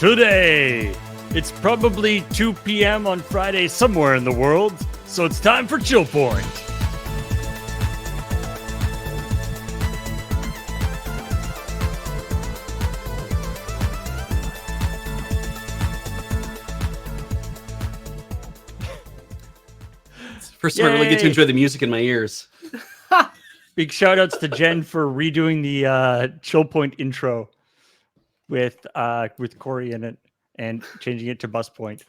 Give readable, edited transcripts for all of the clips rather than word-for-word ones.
Today, it's probably 2 p.m. on Friday somewhere in the world, so it's time for Chillpoint. First time I really get to enjoy the music in my ears. Big shout outs to Jen for redoing the Chillpoint intro with Corey in it and changing it to BUSPOINT.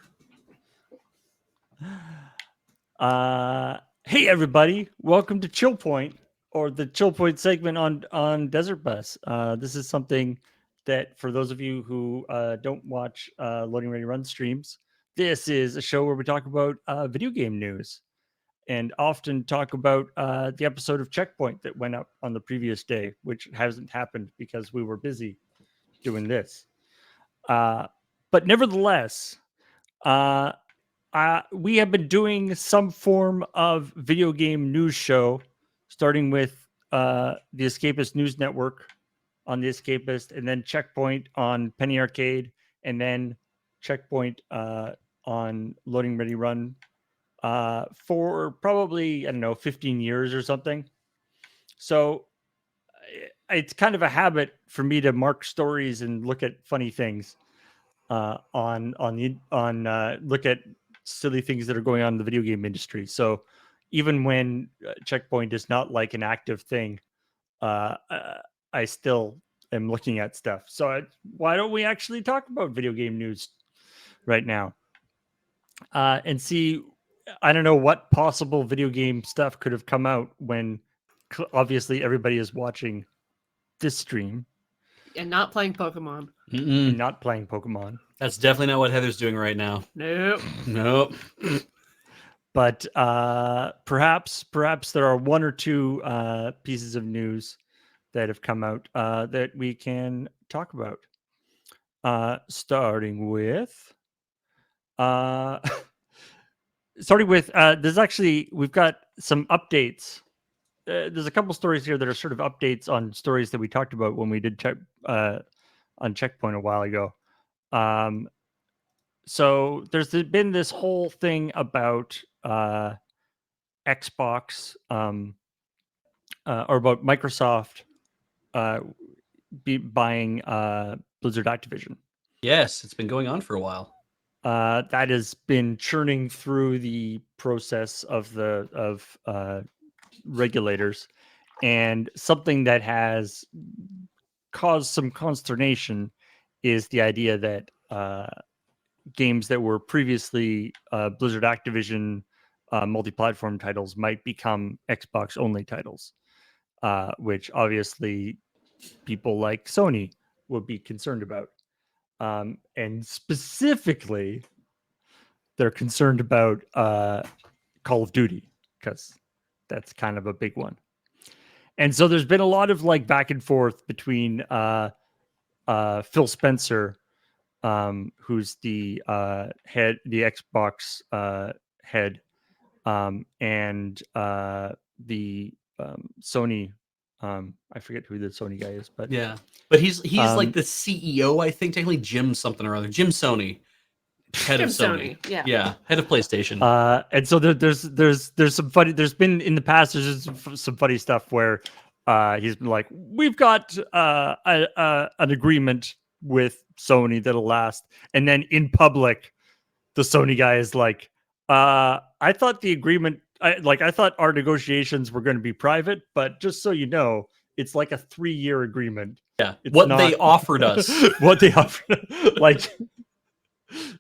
Hey everybody, welcome to Chillpoint, or the Chillpoint segment on Desert Bus. This is something that, for those of you who don't watch Loading Ready Run streams, this is a show where we talk about video game news and often talk about the episode of Checkpoint that went up on the previous day, which hasn't happened because we were busy doing this. But nevertheless, we have been doing some form of video game news show, starting with the Escapist News Network on the Escapist, and then Checkpoint on Penny Arcade, and then Checkpoint on Loading Ready Run for probably, 15 years or something. So it's kind of a habit for me to mark stories and look at funny things look at silly things that are going on in the video game industry. So even when Checkpoint is not like an active thing, I still am looking at stuff. So why don't we actually talk about video game news right now and see, I don't know what possible video game stuff could have come out when obviously everybody is watching this stream. And not playing Pokemon. And not playing Pokemon. That's definitely not what Heather's doing right now. Nope. But perhaps there are one or two pieces of news that have come out that we can talk about. Starting with we've got some updates. There's a couple stories here that are sort of updates on stories that we talked about when we did on Checkpoint a while ago. So there's been this whole thing about Xbox or about Microsoft buying Blizzard Activision. Yes, it's been going on for a while. That has been churning through the process of regulators, and something that has caused some consternation is the idea that games that were previously Blizzard Activision multi-platform titles might become Xbox only titles, which obviously people like Sony would be concerned about. And specifically, they're concerned about Call of Duty, because that's kind of a big one. And so there's been a lot of back and forth between Phil Spencer, who's the head, the Xbox head, and the Sony. I forget who the Sony guy is, but yeah, but he's like the CEO, I think, technically Jim something or other. Jim Sony, head of Sony. Yeah, head of PlayStation. And so there's some funny. There's been in the past. There's just some funny stuff where he's been like, "We've got an agreement with Sony that'll last," and then in public, the Sony guy is like, "I thought the agreement." I thought our negotiations were going to be private, but just so you know, it's like a 3-year agreement. Yeah, they offered us. What they offered,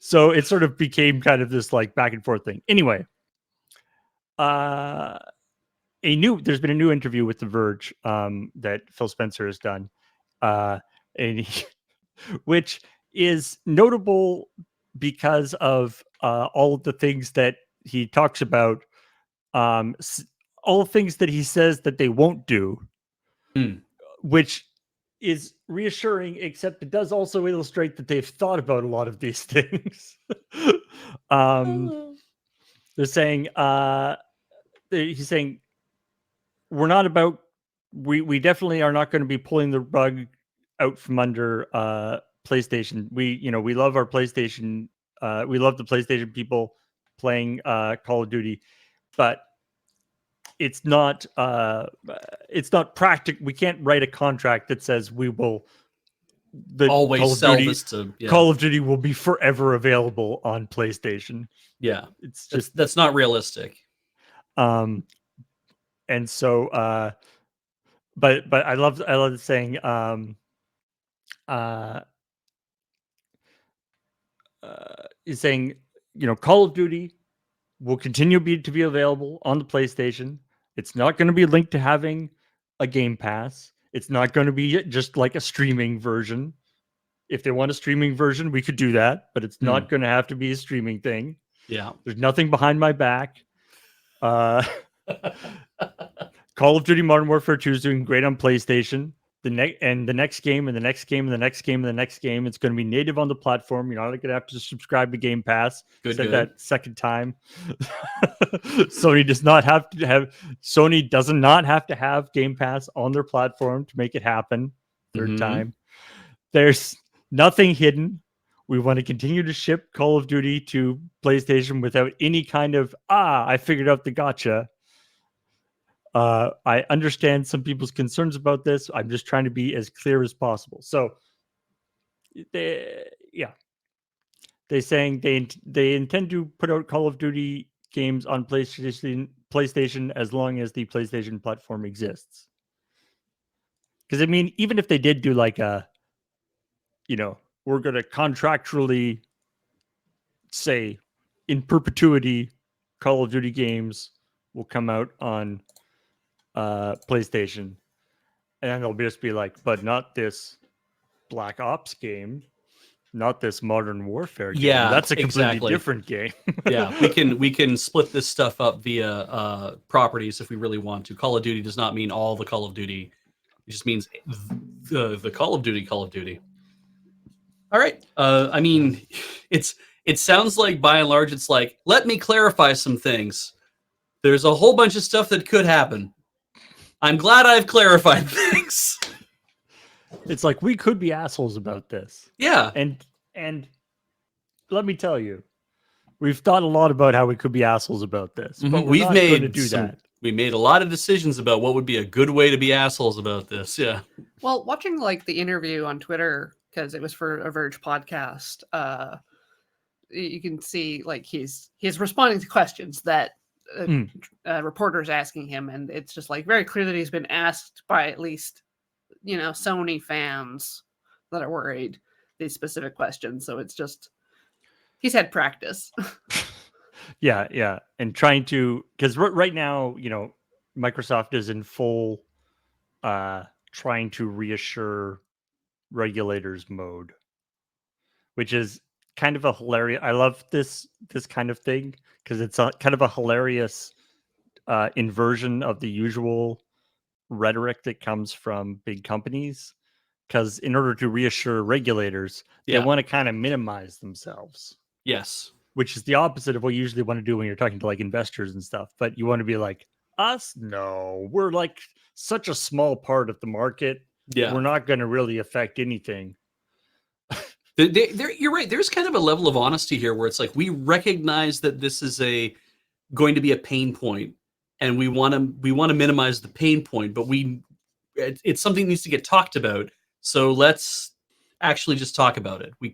so it sort of became kind of this back and forth thing. Anyway, there's been a new interview with The Verge that Phil Spencer has done, which is notable because of all of the things that he talks about. All things that he says that they won't do, which is reassuring, except it does also illustrate that they've thought about a lot of these things. They're saying, he's saying, we definitely are not going to be pulling the rug out from under PlayStation. We love our PlayStation. We love the PlayStation people playing Call of Duty, but it's not practical. We can't write a contract that says we will always sell this to Call of Duty will be forever available on PlayStation. Yeah, it's just that's not realistic. And so but I love the saying is saying, Call of Duty will continue to be available on the PlayStation. It's not going to be linked to having a Game Pass. It's not going to be just like a streaming version. If they want a streaming version, we could do that, but it's not going to have to be a streaming thing. Yeah. There's nothing behind my back. Call of Duty Modern Warfare 2 is doing great on PlayStation. The next game and the next game and the next game and the next game, it's going to be native on the platform. You're not going to have to subscribe to Game Pass. Said that second time. Sony does not have to have Game Pass on their platform to make it happen. Third time. There's nothing hidden. We want to continue to ship Call of Duty to PlayStation without any kind of I figured out the gotcha. I understand some people's concerns about this. I'm just trying to be as clear as possible. So, they're saying they intend to put out Call of Duty games on PlayStation as long as the PlayStation platform exists. Because I mean, even if they did do like we're going to contractually say in perpetuity, Call of Duty games will come out on PlayStation, and they'll just be like, but not this Black Ops game, not this Modern Warfare game. Yeah, that's a completely different game. Yeah, we can split this stuff up via properties if we really want to. Call of Duty does not mean all the Call of Duty. It just means the Call of Duty. All right. I mean, it sounds like by and large it's like, let me clarify some things. There's a whole bunch of stuff that could happen. I'm glad I've clarified things. It's like, we could be assholes about this. Yeah. And let me tell you, we've thought a lot about how we could be assholes about this. But we're not going to do that. We made a lot of decisions about what would be a good way to be assholes about this. Yeah. Well, watching like the interview on Twitter, because it was for a Verge podcast, you can see like he's responding to questions that reporters asking him, and it's just like very clear that he's been asked by at least Sony fans that are worried these specific questions. So it's just he's had practice. yeah, and trying to, because right now Microsoft is in full trying to reassure regulators mode, which is kind of a hilarious. I love this kind of thing because it's kind of a hilarious inversion of the usual rhetoric that comes from big companies. Because in order to reassure regulators, they want to kind of minimize themselves. Yes, which is the opposite of what you usually want to do when you're talking to like investors and stuff. But you want to be like, us? No, we're like such a small part of the market. Yeah, we're not going to really affect anything. You're right. There's kind of a level of honesty here where it's like we recognize that this is going to be a pain point, and we want to minimize the pain point, but it's something that needs to get talked about. So let's actually just talk about it. We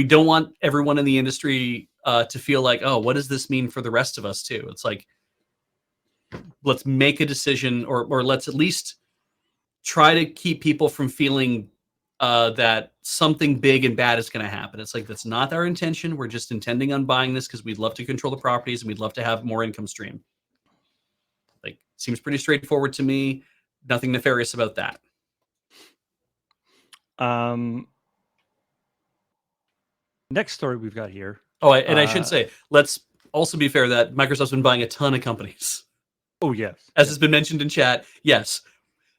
don't want everyone in the industry to feel like, oh, what does this mean for the rest of us too? It's like, let's make a decision, or let's at least try to keep people from feeling that something big and bad is going to happen. It's like, that's not our intention. We're just intending on buying this because we'd love to control the properties and we'd love to have more income stream. Like, seems pretty straightforward to me. Nothing nefarious about that. Next story we've got here. Oh, and I should say, let's also be fair that Microsoft's been buying a ton of companies. Oh, yes. As has been mentioned in chat. Yes.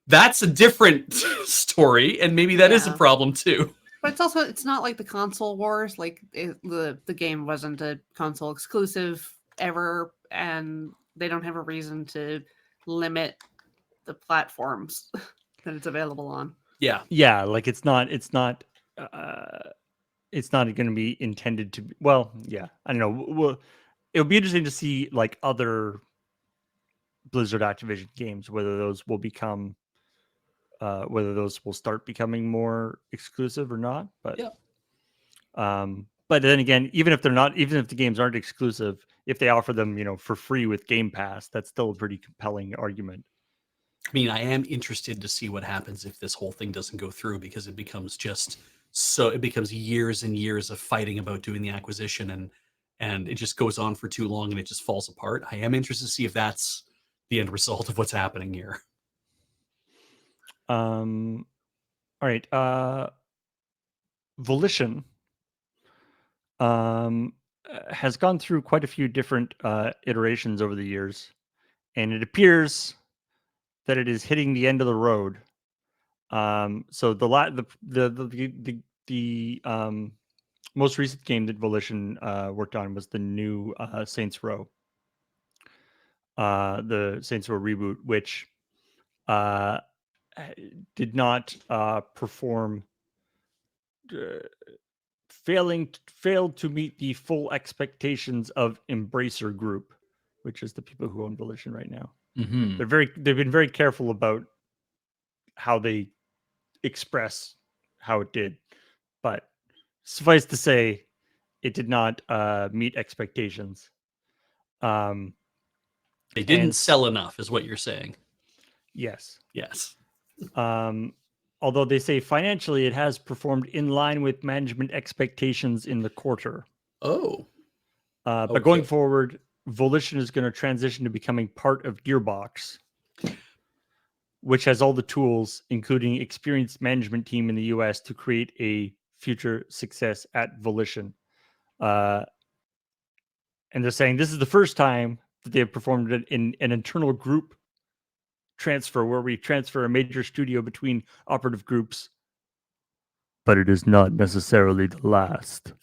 That's a different story, and maybe that is a problem too. But it's not like the console wars. Like the game wasn't a console exclusive ever, and they don't have a reason to limit the platforms that it's available on. Yeah. Yeah, like it's not it's not going to be intended to be. Well, yeah, I don't know. Well, it'll be interesting to see like other Blizzard Activision games, whether those will become, whether those will start becoming more exclusive or not. But but then again, even if they're not, even if the games aren't exclusive, if they offer them, for free with Game Pass, that's still a pretty compelling argument. I mean, I am interested to see what happens if this whole thing doesn't go through, because it becomes it becomes years and years of fighting about doing the acquisition, and it just goes on for too long and it just falls apart. I am interested to see if that's the end result of what's happening here. All right. Volition has gone through quite a few different iterations over the years, and it appears that it is hitting the end of the road. So the most recent game that Volition worked on was the new Saints Row, the Saints Row reboot, which did not perform, failed to meet the full expectations of Embracer Group, which is the people who own Volition right now. Mm-hmm. They've been very careful about how they express how it did, but suffice to say, it did not meet expectations. They didn't sell enough, is what you're saying. Yes. Although they say financially it has performed in line with management expectations in the quarter. But going forward, Volition is going to transition to becoming part of GearBox, which has all the tools, including experienced management team in the US, to create a future success at Volition. And they're saying this is the first time that they have performed in an internal group transfer, where we transfer a major studio between operative groups, but it is not necessarily the last.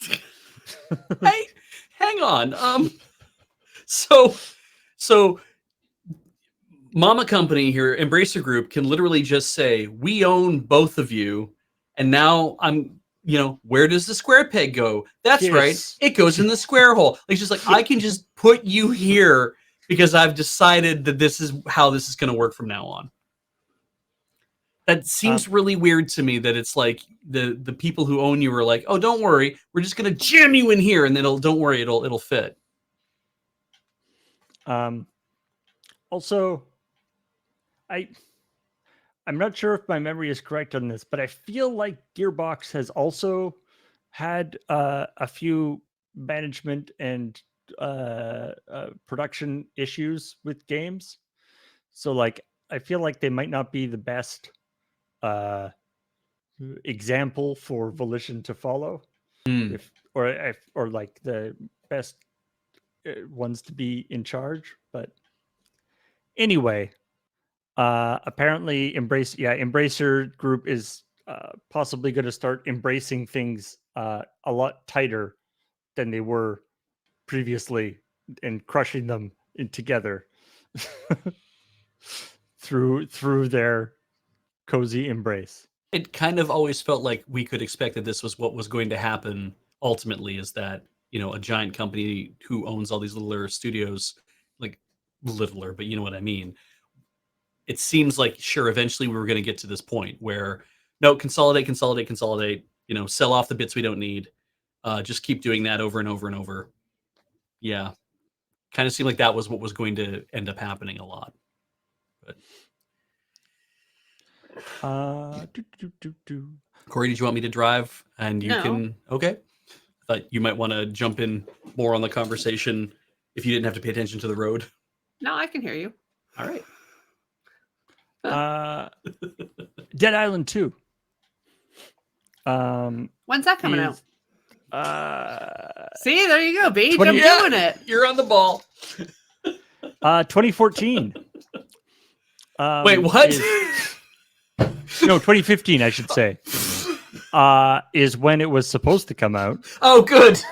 Hey, hang on. So Mama Company here, Embracer Group, can literally just say, we own both of you, and now where does the square peg go? That's right, it goes in the square hole. Like, just like, I can just put you here because I've decided that this is how this is going to work from now on. That seems really weird to me, that it's like the people who own you are like, oh, don't worry, we're just going to jam you in here, and then don't worry, it'll fit. Also, I'm not sure if my memory is correct on this, but I feel like GearBox has also had a few management and production issues with games. So, like, I feel like they might not be the best example for Volition to follow, or like the best ones to be in charge. But anyway, apparently Embracer Group is possibly going to start embracing things a lot tighter than they were previously, and crushing them together through their cozy embrace. It kind of always felt like we could expect that this was what was going to happen ultimately, is that, a giant company who owns all these littler studios, like littler, but you know what I mean. It seems like, sure, eventually we were going to get to this point where, no, consolidate, sell off the bits we don't need. Just keep doing that over and over and over. Yeah. Kind of seemed like that was what was going to end up happening a lot. But Corey, did you want me to drive? And you can... Okay. I thought you might want to jump in more on the conversation if you didn't have to pay attention to the road. No, I can hear you. All right. Dead Island 2. When's that coming out? See, there you go, Beach. I'm doing it. You're on the ball. 2014. Wait, what? No, 2015, I should say. Is when it was supposed to come out. Oh, good.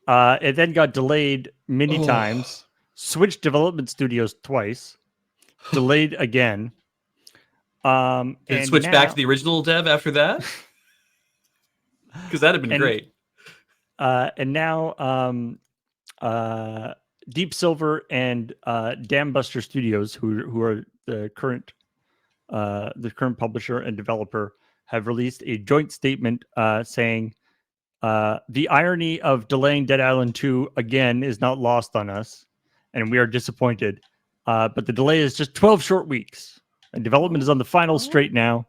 It then got delayed many times. Switched development studios twice. Delayed again. Did it switch back to the original dev after that? Because that'd have been great. And now Deep Silver and Dam Buster Studios, who are the current publisher and developer, have released a joint statement saying the irony of delaying Dead Island 2 again is not lost on us, and we are disappointed. But the delay is just 12 short weeks, and development is on the final straight now.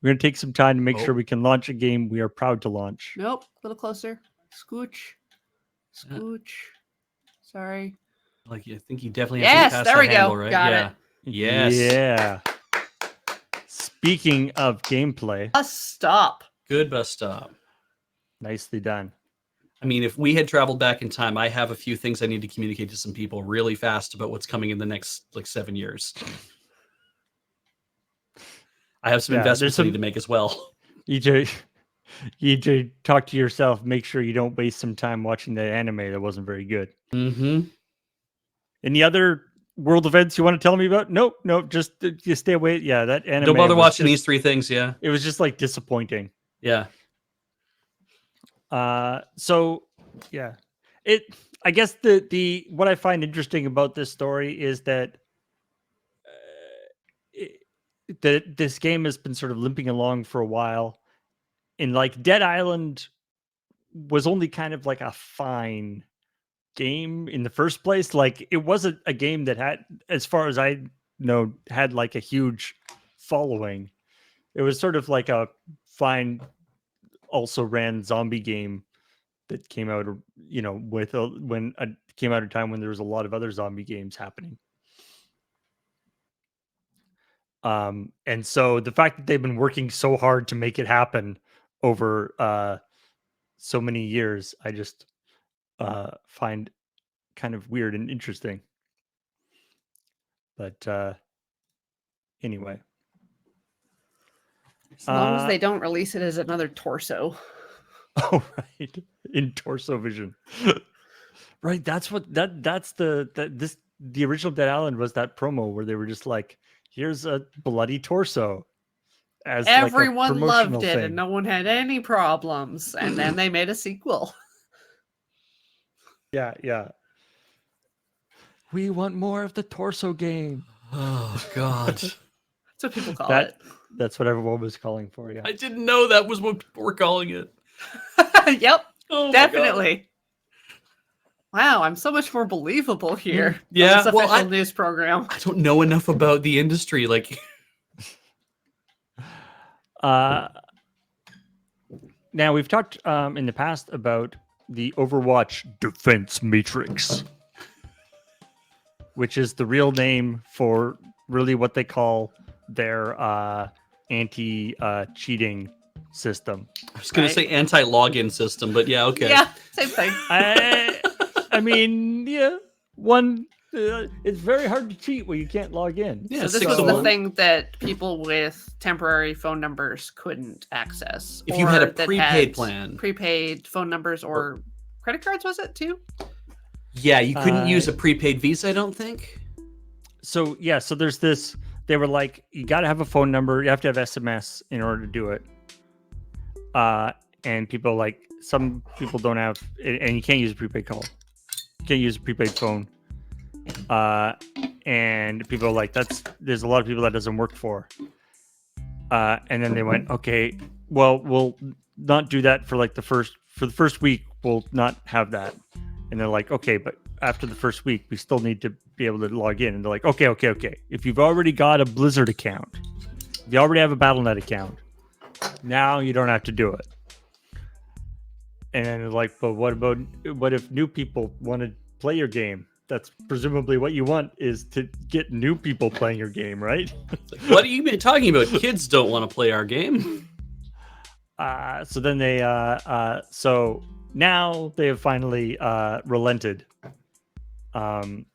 We're going to take some time to make sure we can launch a game we are proud to launch. Nope, a little closer. Scooch. Sorry. Like, I think you definitely have to pass there we handle, go. right? Got yeah. it. Yes. Yeah. Speaking of gameplay, Bus stop. Good bus stop. Nicely done. I mean, if we had traveled back in time, I have a few things I need to communicate to some people really fast about what's coming in the next 7 years. I have some investments I need to make as well. EJ, talk to yourself. Make sure you don't waste some time watching that anime that wasn't very good. Mm-hmm. Any other world events you want to tell me about? Nope. Just stay away. Yeah, that anime. Don't bother watching these 3 things. Yeah, it was just like disappointing. Yeah. So yeah, I guess the what I find interesting about this story is that this game has been sort of limping along for a while, and like Dead Island was only kind of like a fine game in the first place. Like it wasn't a game that had, as far as I know, had like a huge following. It was sort of like a fine, also ran zombie game that came out, came out at a time when there was a lot of other zombie games happening. And so the fact that they've been working so hard to make it happen over so many years, I just find kind of weird and interesting. But anyway. As long as they don't release it as another torso. Oh, right. In torso vision. Right. That's the original Dead Island was that promo where they were just like, here's a bloody torso. As everyone like loved it thing. and no one had any problems. And then they made a sequel. Yeah. We want more of the torso game. Oh, God. That's what people call it. That's what everyone was calling for, yeah. I didn't know that was what people were calling it. Yep, oh definitely. Wow, I'm so much more believable here. Yeah, this official news program. I don't know enough about the industry. Like, now we've talked in the past about the Overwatch Defense Matrix, which is the real name for really what they call their anti-cheating system. I was going to say anti-login system, but yeah, okay. Yeah, same thing. I mean, yeah, it's very hard to cheat when you can't log in. Yeah, so this was the thing that people with temporary phone numbers couldn't access. If you had a prepaid plan. Prepaid phone numbers or credit cards, was it too? Yeah, you couldn't use a prepaid Visa, I don't think. So there's this. They were like, you got to have a phone number. You have to have SMS in order to do it. And people some people don't have, and you can't use a prepaid call. You can't use a prepaid phone. And people are like, there's a lot of people that doesn't work for. And then they went, okay, well, we'll not do that for the first week. We'll not have that. And they're like, okay, but after the first week, we still need to be able to log in. And they're like, okay. If you've already got a Blizzard account, if you already have a Battle.net account, now you don't have to do it. And then they're like, but what if new people want to play your game? That's presumably what you want, is to get new people playing your game, right? What are you been talking about? Kids don't want to play our game. So then they so now they have finally relented. I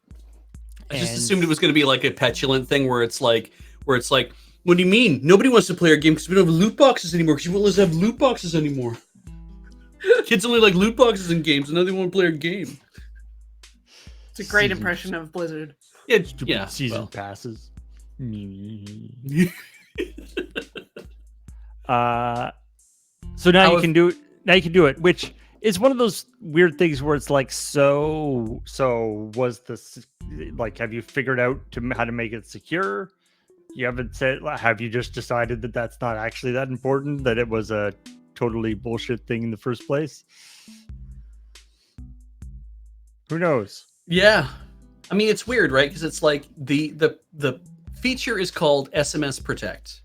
just assumed it was going to be like a petulant thing where it's like, what do you mean? Nobody wants to play our game because we don't have loot boxes anymore, because you won't let us have loot boxes anymore. Kids only like loot boxes in games, and now they want to play our game. It's a great impression of Blizzard. Yeah. Season passes. So now How you if- can do it. Now you can do it, which is one of those weird things where it's like, so was this like? Have you figured out how to make it secure? You haven't said. Have you just decided that that's not actually that important? That it was a totally bullshit thing in the first place? Who knows? Yeah, I mean it's weird, right? Because it's like the feature is called SMS Protect,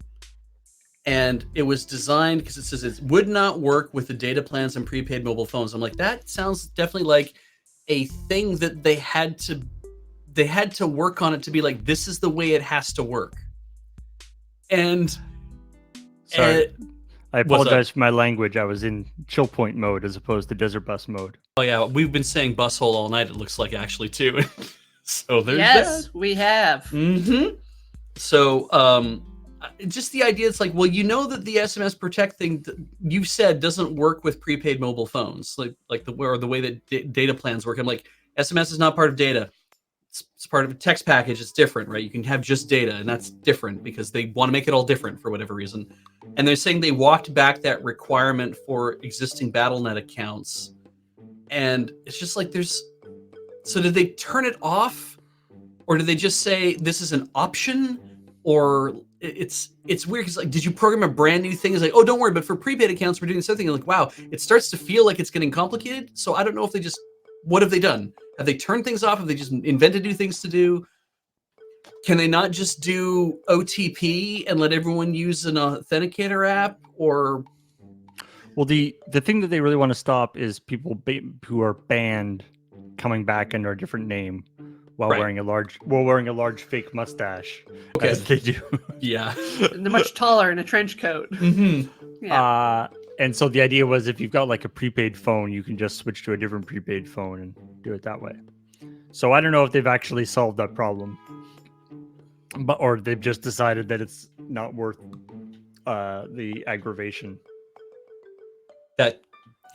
and it was designed because it says it would not work with the data plans and prepaid mobile phones. I'm like, that sounds definitely like a thing that they had to work on it to be like, this is the way it has to work. And Sorry, I what's up? apologize for my language. I was in Chillpoint mode as opposed to Desert Bus mode. Oh yeah, we've been saying bus hole all night. It looks like actually too. So there's Yes, that. we have. Mm-hmm. So just the idea, it's like, well, you know that the SMS Protect thing you said doesn't work with prepaid mobile phones, like the way that data plans work. I'm like, SMS is not part of data. It's part of a text package. It's different, right? You can have just data, and that's different because they want to make it all different for whatever reason. And they're saying they walked back that requirement for existing BattleNet accounts. And it's just like so did they turn it off? Or did they just say this is an option? Or it's weird because, like, did you program a brand new thing? It's like, oh, don't worry, but for prepaid accounts, we're doing something. Like, wow, it starts to feel like it's getting complicated. So I don't know if what have they done? Have they turned things off? Have they just invented new things to do? Can they not just do OTP and let everyone use an authenticator app? Or Well, the thing that they really want to stop is people who are banned coming back under a different name while Right. wearing a large fake mustache, Okay. as they do. yeah. And they're much taller in a trench coat. Mm-hmm. Yeah. And so the idea was, if you've got like a prepaid phone, you can just switch to a different prepaid phone and do it that way. So I don't know if they've actually solved that problem, or they've just decided that it's not worth the aggravation. That,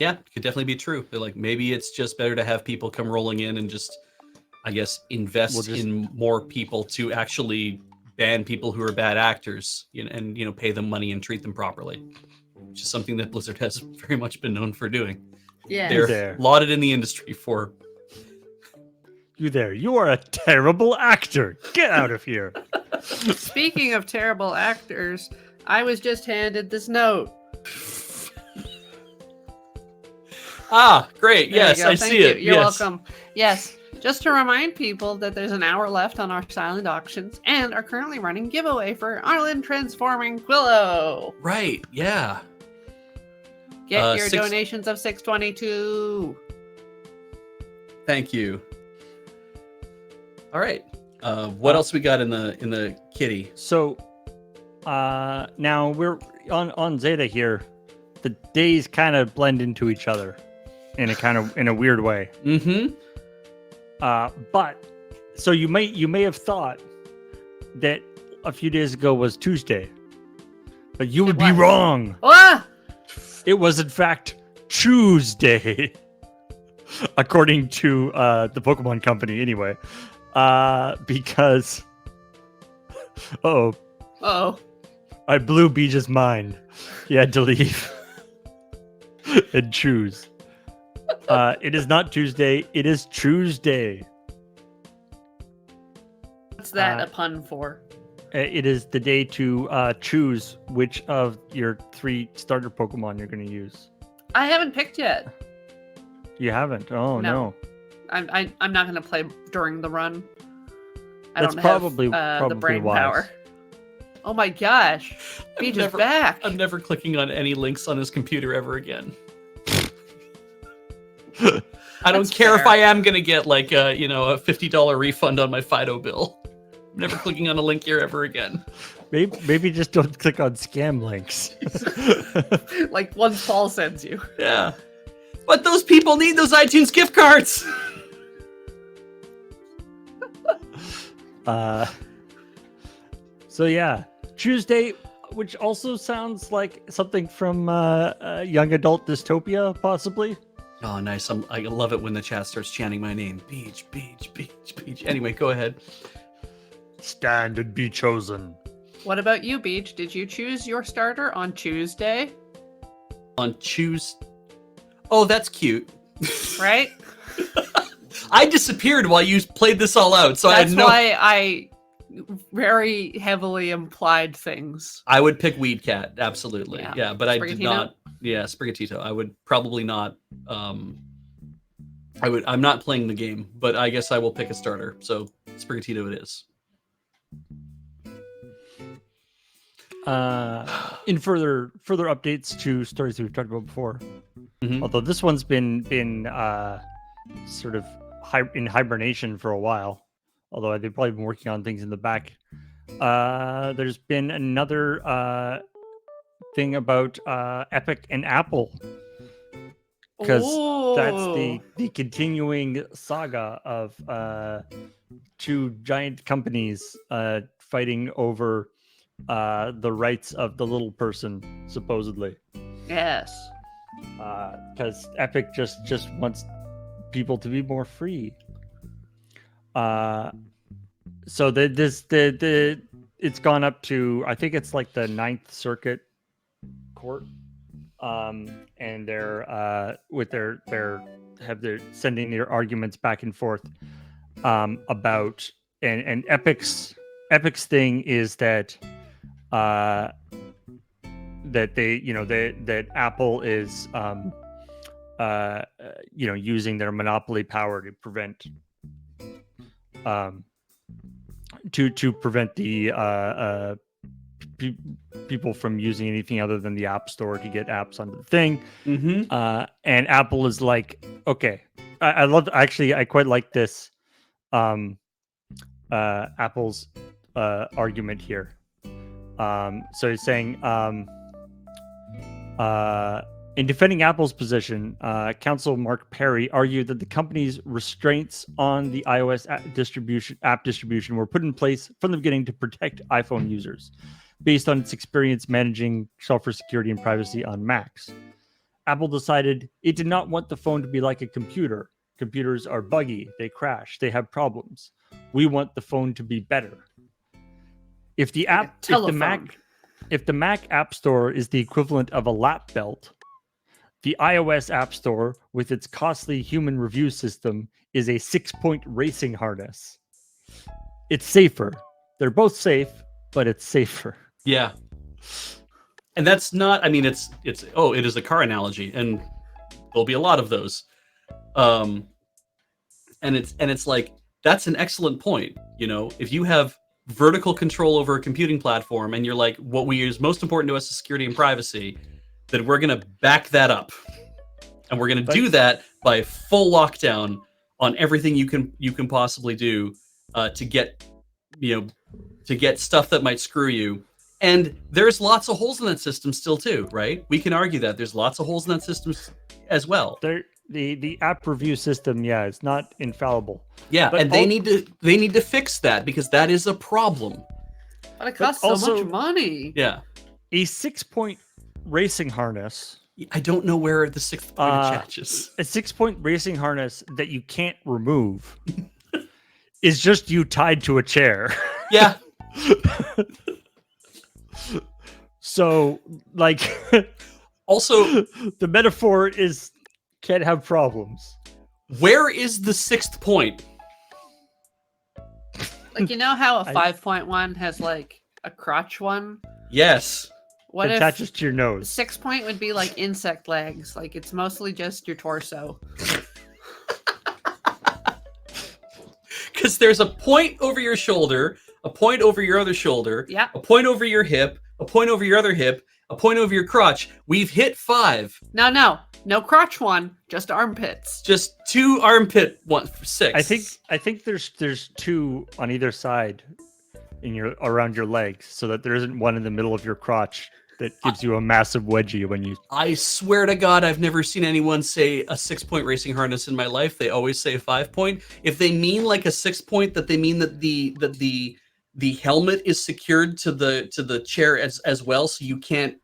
yeah, could definitely be true. They're like, maybe it's just better to have people come rolling in and just, I guess, invest in more people to actually ban people who are bad actors, and pay them money and treat them properly, which is something that Blizzard has very much been known for doing. Yeah. They're lauded in the industry for. You there? You are a terrible actor. Get out of here. Speaking of terrible actors, I was just handed this note. Ah, great. There you Yes, go. I Thank see you. it. You're Yes. welcome. Yes. Just to remind people that there's an hour left on our silent auctions and are currently running giveaway for Arlen Transforming Quillo. Right. Yeah. Get your 6 donations of $6.22. Thank you. All right. What else we got in the kitty? So now we're on Zeta here. The days kind of blend into each other in a weird way. Mm-hmm. But so you may have thought that a few days ago was Tuesday, but you would be was. wrong. Ah! It was in fact ChooseDay, according to the Pokemon Company. Anyway, because Uh-oh. I blew Beej's mind. He had to leave and choose. It is not Tuesday. It is ChooseDay. What's that a pun for? It is the day to choose which of your 3 starter Pokemon you're going to use. I haven't picked yet. You haven't? Oh, no. I'm not going to play during the run. I That's don't probably have the brain wise. power. Oh my gosh. Beach is back. I'm never clicking on any links on his computer ever again. I don't That's care if fair. I am gonna get like a $50 refund on my Fido bill. I'm never clicking on a link here ever again. Maybe just don't click on scam links. Like ones Paul sends you. Yeah, but those people need those iTunes gift cards. So yeah, ChooseDay, which also sounds like something from young adult dystopia, possibly. Oh, nice. I love it when the chat starts chanting my name. Beach, beach, beach, beach. Anyway, go ahead. Stand and be chosen. What about you, Beach? Did you choose your starter on Tuesday? on Choose. Oh, that's cute. Right? I disappeared while you played this all out, so That's I had no. why I very heavily implied things. I would pick Weed Cat, absolutely. Yeah. Yeah, but I did Sprigatito? not. Yeah, Sprigatito. I would probably not. I'm not playing the game, but I guess I will pick a starter. So Sprigatito it is. In further updates to stories that we've talked about before, Mhm. although this one's been sort of in hibernation for a while, although they've probably been working on things in the back. There's been another thing about Epic and Apple, because that's the continuing saga of two giant companies fighting over the rights of the little person, supposedly. Yes. Because Epic just wants people to be more free. So it's gone up to, I think it's like the Ninth Circuit Court, and they're sending their arguments back and forth about and Epic's thing is that that Apple is using their monopoly power to prevent to prevent the people from using anything other than the App Store to get apps onto the thing. Mm-hmm. And Apple is like, okay, I quite like this Apple's argument here. So he's saying, in defending Apple's position, counsel Mark Perry argued that the company's restraints on the iOS app distribution were put in place from the beginning to protect iPhone users, based on its experience managing software security and privacy on Macs. Apple decided it did not want the phone to be like a computer. Computers are buggy, they crash, they have problems. We want the phone to be better. If the Mac App Store is the equivalent of a lap belt, the iOS App Store, with its costly human review system, is a 6-point racing harness. It's safer. They're both safe, but it's safer. Yeah. And that's not, I mean, it is a car analogy, and there'll be a lot of those. And it's like, that's an excellent point. You know, if you have vertical control over a computing platform and you're like, what we is most important to us is security and privacy, then we're going to back that up. And we're going to do that by full lockdown on everything you can possibly do to get stuff that might screw you. And there's lots of holes in that system still too, right? We can argue that there's lots of holes in that system as well. The app review system, it's not infallible. Yeah, but they need to fix that, because that is a problem. But it costs so much money. Yeah. A 6-point racing harness. I don't know where the 6th point attaches. A 6-point racing harness that you can't remove is just you tied to a chair. Yeah. So, like, also, the metaphor is can't have problems. Where is the 6th point? Like, you know how a 5-point one has like a crotch one? Yes. What it attaches to your nose? 6-point would be like insect legs. Like, it's mostly just your torso. Because there's a point over your shoulder, a point over your other shoulder, a point over your hip, a point over your other hip, a point over your crotch. We've hit 5. No crotch one, just armpits. Just 2 armpit one for 6. I think there's 2 on either side around your legs, so that there isn't one in the middle of your crotch that gives you a massive wedgie when you. I swear to God, I've never seen anyone say a 6-point racing harness in my life. They always say 5-point. If they mean like a 6-point, that they mean that the helmet is secured to the chair as well, so you can't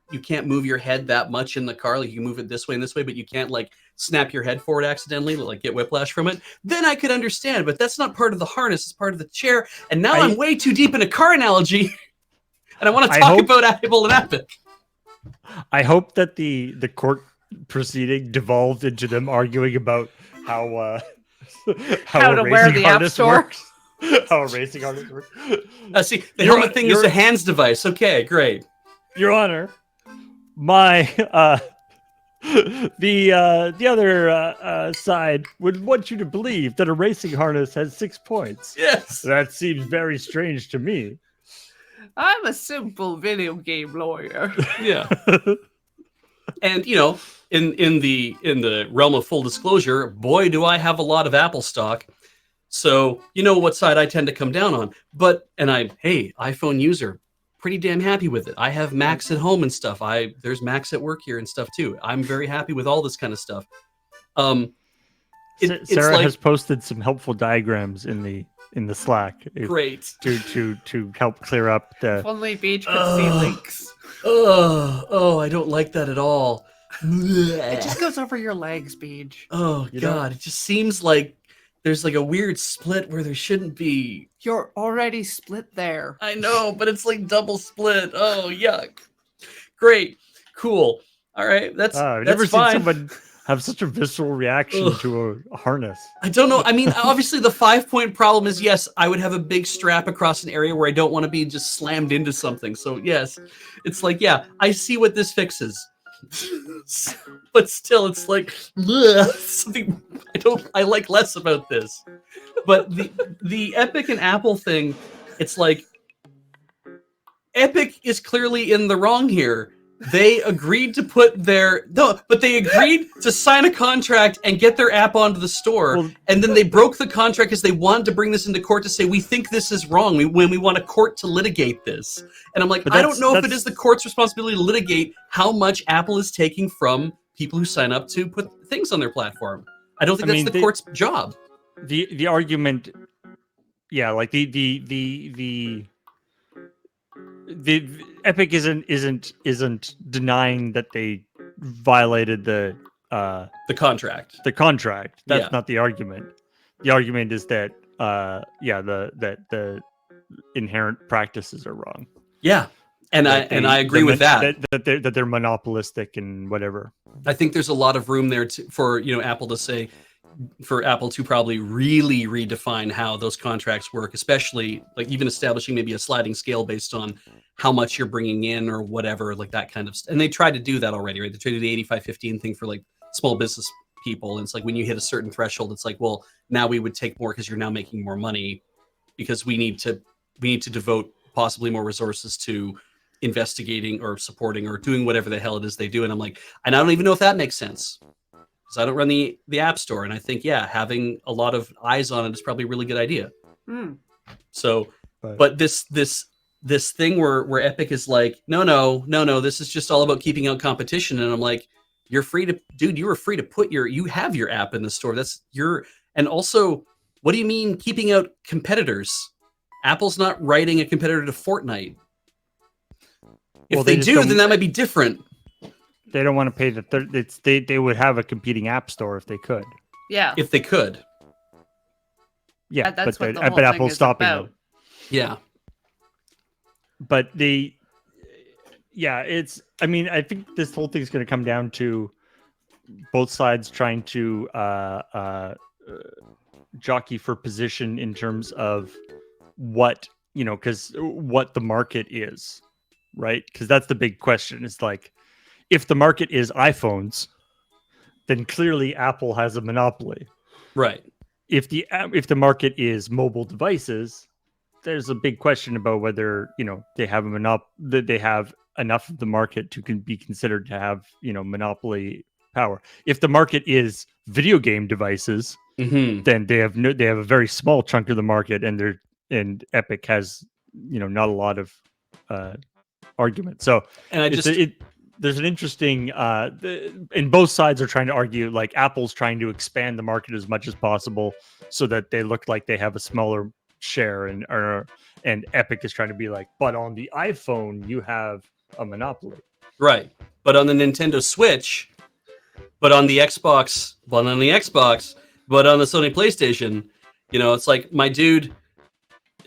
move your head that much in the car. Like, you can move it this way and this way, but you can't like snap your head forward accidentally, like get whiplash from it. Then I could understand, but that's not part of the harness, it's part of the chair. And now I'm way too deep in a car analogy, and I want to talk about Apple and Epic. I hope that the court proceeding devolved into them arguing about how How a to wear racing the App harness Store? works. How a racing harness works. See, the Your- helmet thing is your- a hands device. Okay, great. Your Honor, my the other side would want you to believe that a racing harness has 6 points. Yes. That seems very strange to me. I'm a simple video game lawyer. Yeah. And you know, in the realm of full disclosure, boy, do I have a lot of Apple stock. So you know what side I tend to come down on. But hey, iPhone user, pretty damn happy with it. I have Macs at home and stuff. There's Macs at work here and stuff too. I'm very happy with all this kind of stuff. It's Sarah like, has posted some helpful diagrams in the Slack. great to help clear up the. If only Beach could see links. Oh, I don't like that at all. It just goes over your legs, Beach. Oh You God, don't- it just seems like there's like a weird split where there shouldn't be. You're already split there. I know, but it's like double split. Oh, yuck. Great. Cool. All right. That's I've that's never fine. seen someone have such a visceral reaction Ugh. to a harness. I don't know. I mean, obviously the 5-point problem is, yes, I would have a big strap across an area where I don't want to be just slammed into something. So yes, it's like, yeah, I see what this fixes. But still, it's like something I like less about this. But the Epic and Apple thing, it's like Epic is clearly in the wrong here. They agreed to they agreed to sign a contract and get their app onto the store, Well- and then they broke the contract because they wanted to bring this into court to say we think this is wrong. When we want a court to litigate this, and I'm like, But I don't know if it that's- is the court's responsibility to litigate how much Apple is taking from people who sign up to put things on their platform. I don't think I that's mean, the court's job. The argument, yeah, like the Epic isn't denying that they violated the contract. contract. That's Yeah. not the argument. The argument is that the inherent practices are wrong. Yeah, and I agree with that. That they're monopolistic and whatever. I think there's a lot of room there for Apple to say, for Apple to probably really redefine how those contracts work, especially like even establishing maybe a sliding scale based on how much you're bringing in or whatever, like that kind of and they tried to do that already, right? They tried to do the 85/15 thing for like small business people, and it's like when you hit a certain threshold, it's like, well, now we would take more because you're now making more money, because we need to devote possibly more resources to investigating or supporting or doing whatever the hell it is they do. And I'm like, and I don't even know if that makes sense, because I don't run the App Store, and I think, yeah, having a lot of eyes on it is probably a really good idea. So, but this thing where Epic is like, no, this is just all about keeping out competition, and I'm like, you were free to put you have your app in the store. And also, what do you mean keeping out competitors? Apple's not writing a competitor to Fortnite. If Well, they just do, don't- then that might be different. They don't want to pay they would have a competing app store if they could. Yeah. If they could. Yeah, That's what the but whole thing Apple's is stopping about. them. Yeah. But I mean, I think this whole thing's going to come down to both sides trying to jockey for position in terms of what the market is, right? Because that's the big question. It's like, if the market is iPhones, then clearly Apple has a monopoly. Right. If the market is mobile devices, there's a big question about whether they have that they have enough of the market to be considered to have monopoly power. If the market is video game devices, then they have a very small chunk of the market, and Epic has not a lot of argument. So And there's an interesting and both sides are trying to argue, like, Apple's trying to expand the market as much as possible so that they look like they have a smaller share, and Epic is trying to be like, but on the iPhone you have a monopoly. Right. But on the Nintendo Switch, but on the Xbox, but on the Sony PlayStation, it's like, my dude,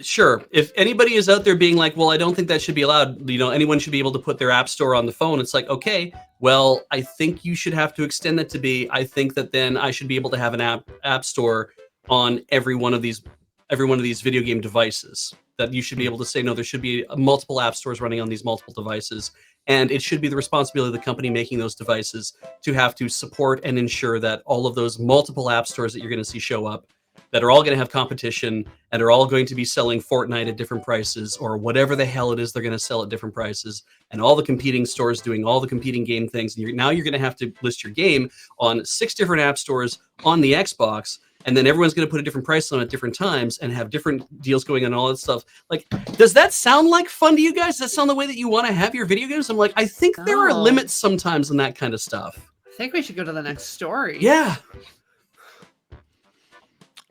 Sure. If anybody is out there being like, well, I don't think that should be allowed, anyone should be able to put their app store on the phone. It's like, okay, well, I think you should have to extend that to be, I think that then I should be able to have an app store on every one of these video game devices. That you should be able to say, no, there should be multiple app stores running on these multiple devices. And it should be the responsibility of the company making those devices to have to support and ensure that all of those multiple app stores that you're going to see show up, that are all going to have competition and are all going to be selling Fortnite at different prices or whatever the hell it is they're going to sell at different prices, and all the competing stores doing all the competing game things. And now you're going to have to list your game on 6 different app stores on the Xbox, and then everyone's going to put a different price on it at different times and have different deals going on, all that stuff. Like, does that sound like fun to you guys? Does that sound the way that you want to have your video games? I'm like, I think there are limits sometimes on that kind of stuff. I think we should go to the next story. Yeah.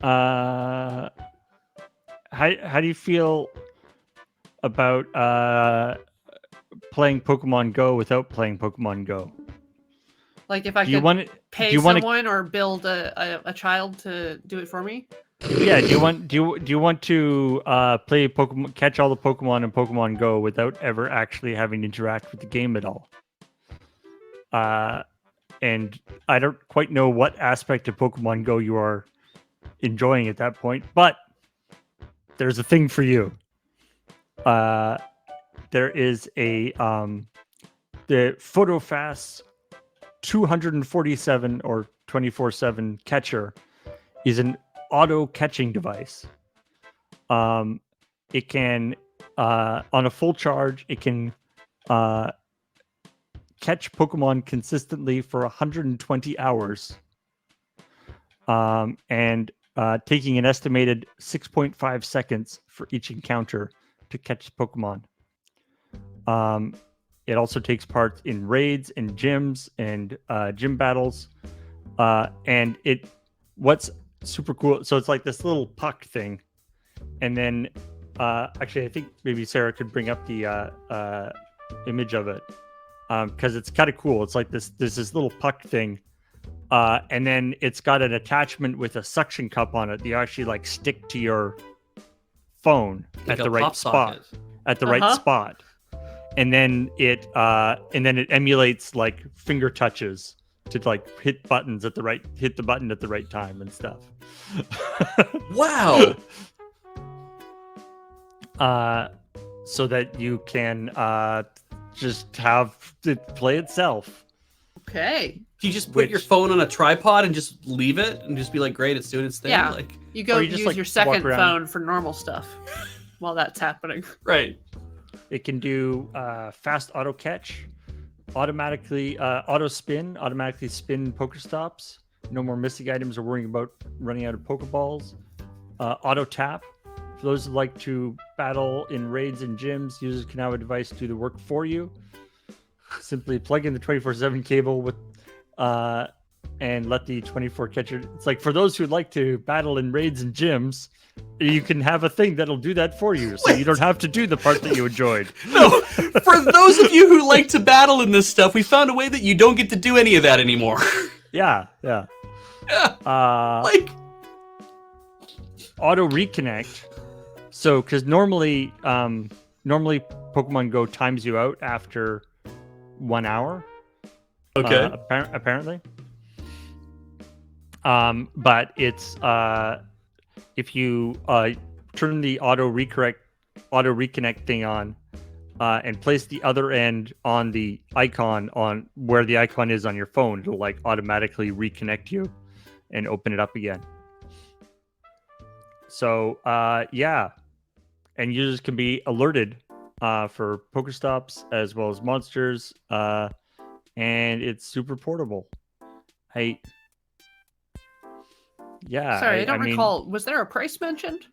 How do you feel about playing Pokemon Go without playing Pokemon Go? Like if I could pay someone or build a child to do it for me? Yeah. Do you want to play Pokemon, catch all the Pokemon in Pokemon Go without ever actually having to interact with the game at all? And I don't quite know what aspect of Pokemon Go you are enjoying at that point, but there's a thing for you. There is a the PhotoFast 247 or 24/7 catcher is an auto catching device. It can on a full charge, it can catch Pokemon consistently for 120 hours. And taking an estimated 6.5 seconds for each encounter to catch Pokemon. It also takes part in raids and gyms and gym battles. And what's super cool, so it's like this little puck thing. And then, actually, I think maybe Sarah could bring up the image of it. Because it's kind of cool. It's like there's this little puck thing. And then it's got an attachment with a suction cup on it. You actually like stick to your phone like at the right spot. Socket. At the right spot. And then it emulates like finger touches to like hit the button at the right time and stuff. Wow. So that you can just have it play itself. Okay. Do you just put your phone on a tripod and just leave it and just be like, great, it's doing its thing? Yeah. Like, you go you just, use like, your walk second around. phone for normal stuff while that's happening. right. It can do fast auto catch, automatically auto spin, automatically spin Pokestops. No more missing items or worrying about running out of Pokeballs. Auto tap. For those who like to battle in raids and gyms, users can have a device do the work for you. Simply plug in the 24/7 cable with and let the 24 catcher. It's like for those who like to battle in raids and gyms, you can have a thing that'll do that for you, so you don't have to do the part that you enjoyed. No, for those of you who like to battle in this stuff, we found a way that you don't get to do any of that anymore. Yeah. Yeah. Like auto reconnect. So, because normally Pokemon Go times you out after 1 hour. Okay. Apparently. But it's if you turn the auto reconnect thing on and place the other end on the icon on where the icon is on your phone, it'll like automatically reconnect you and open it up again. So yeah, and users can be alerted for Pokestops as well as monsters, and it's super portable. Yeah. Sorry, I don't recall. Was there a price mentioned?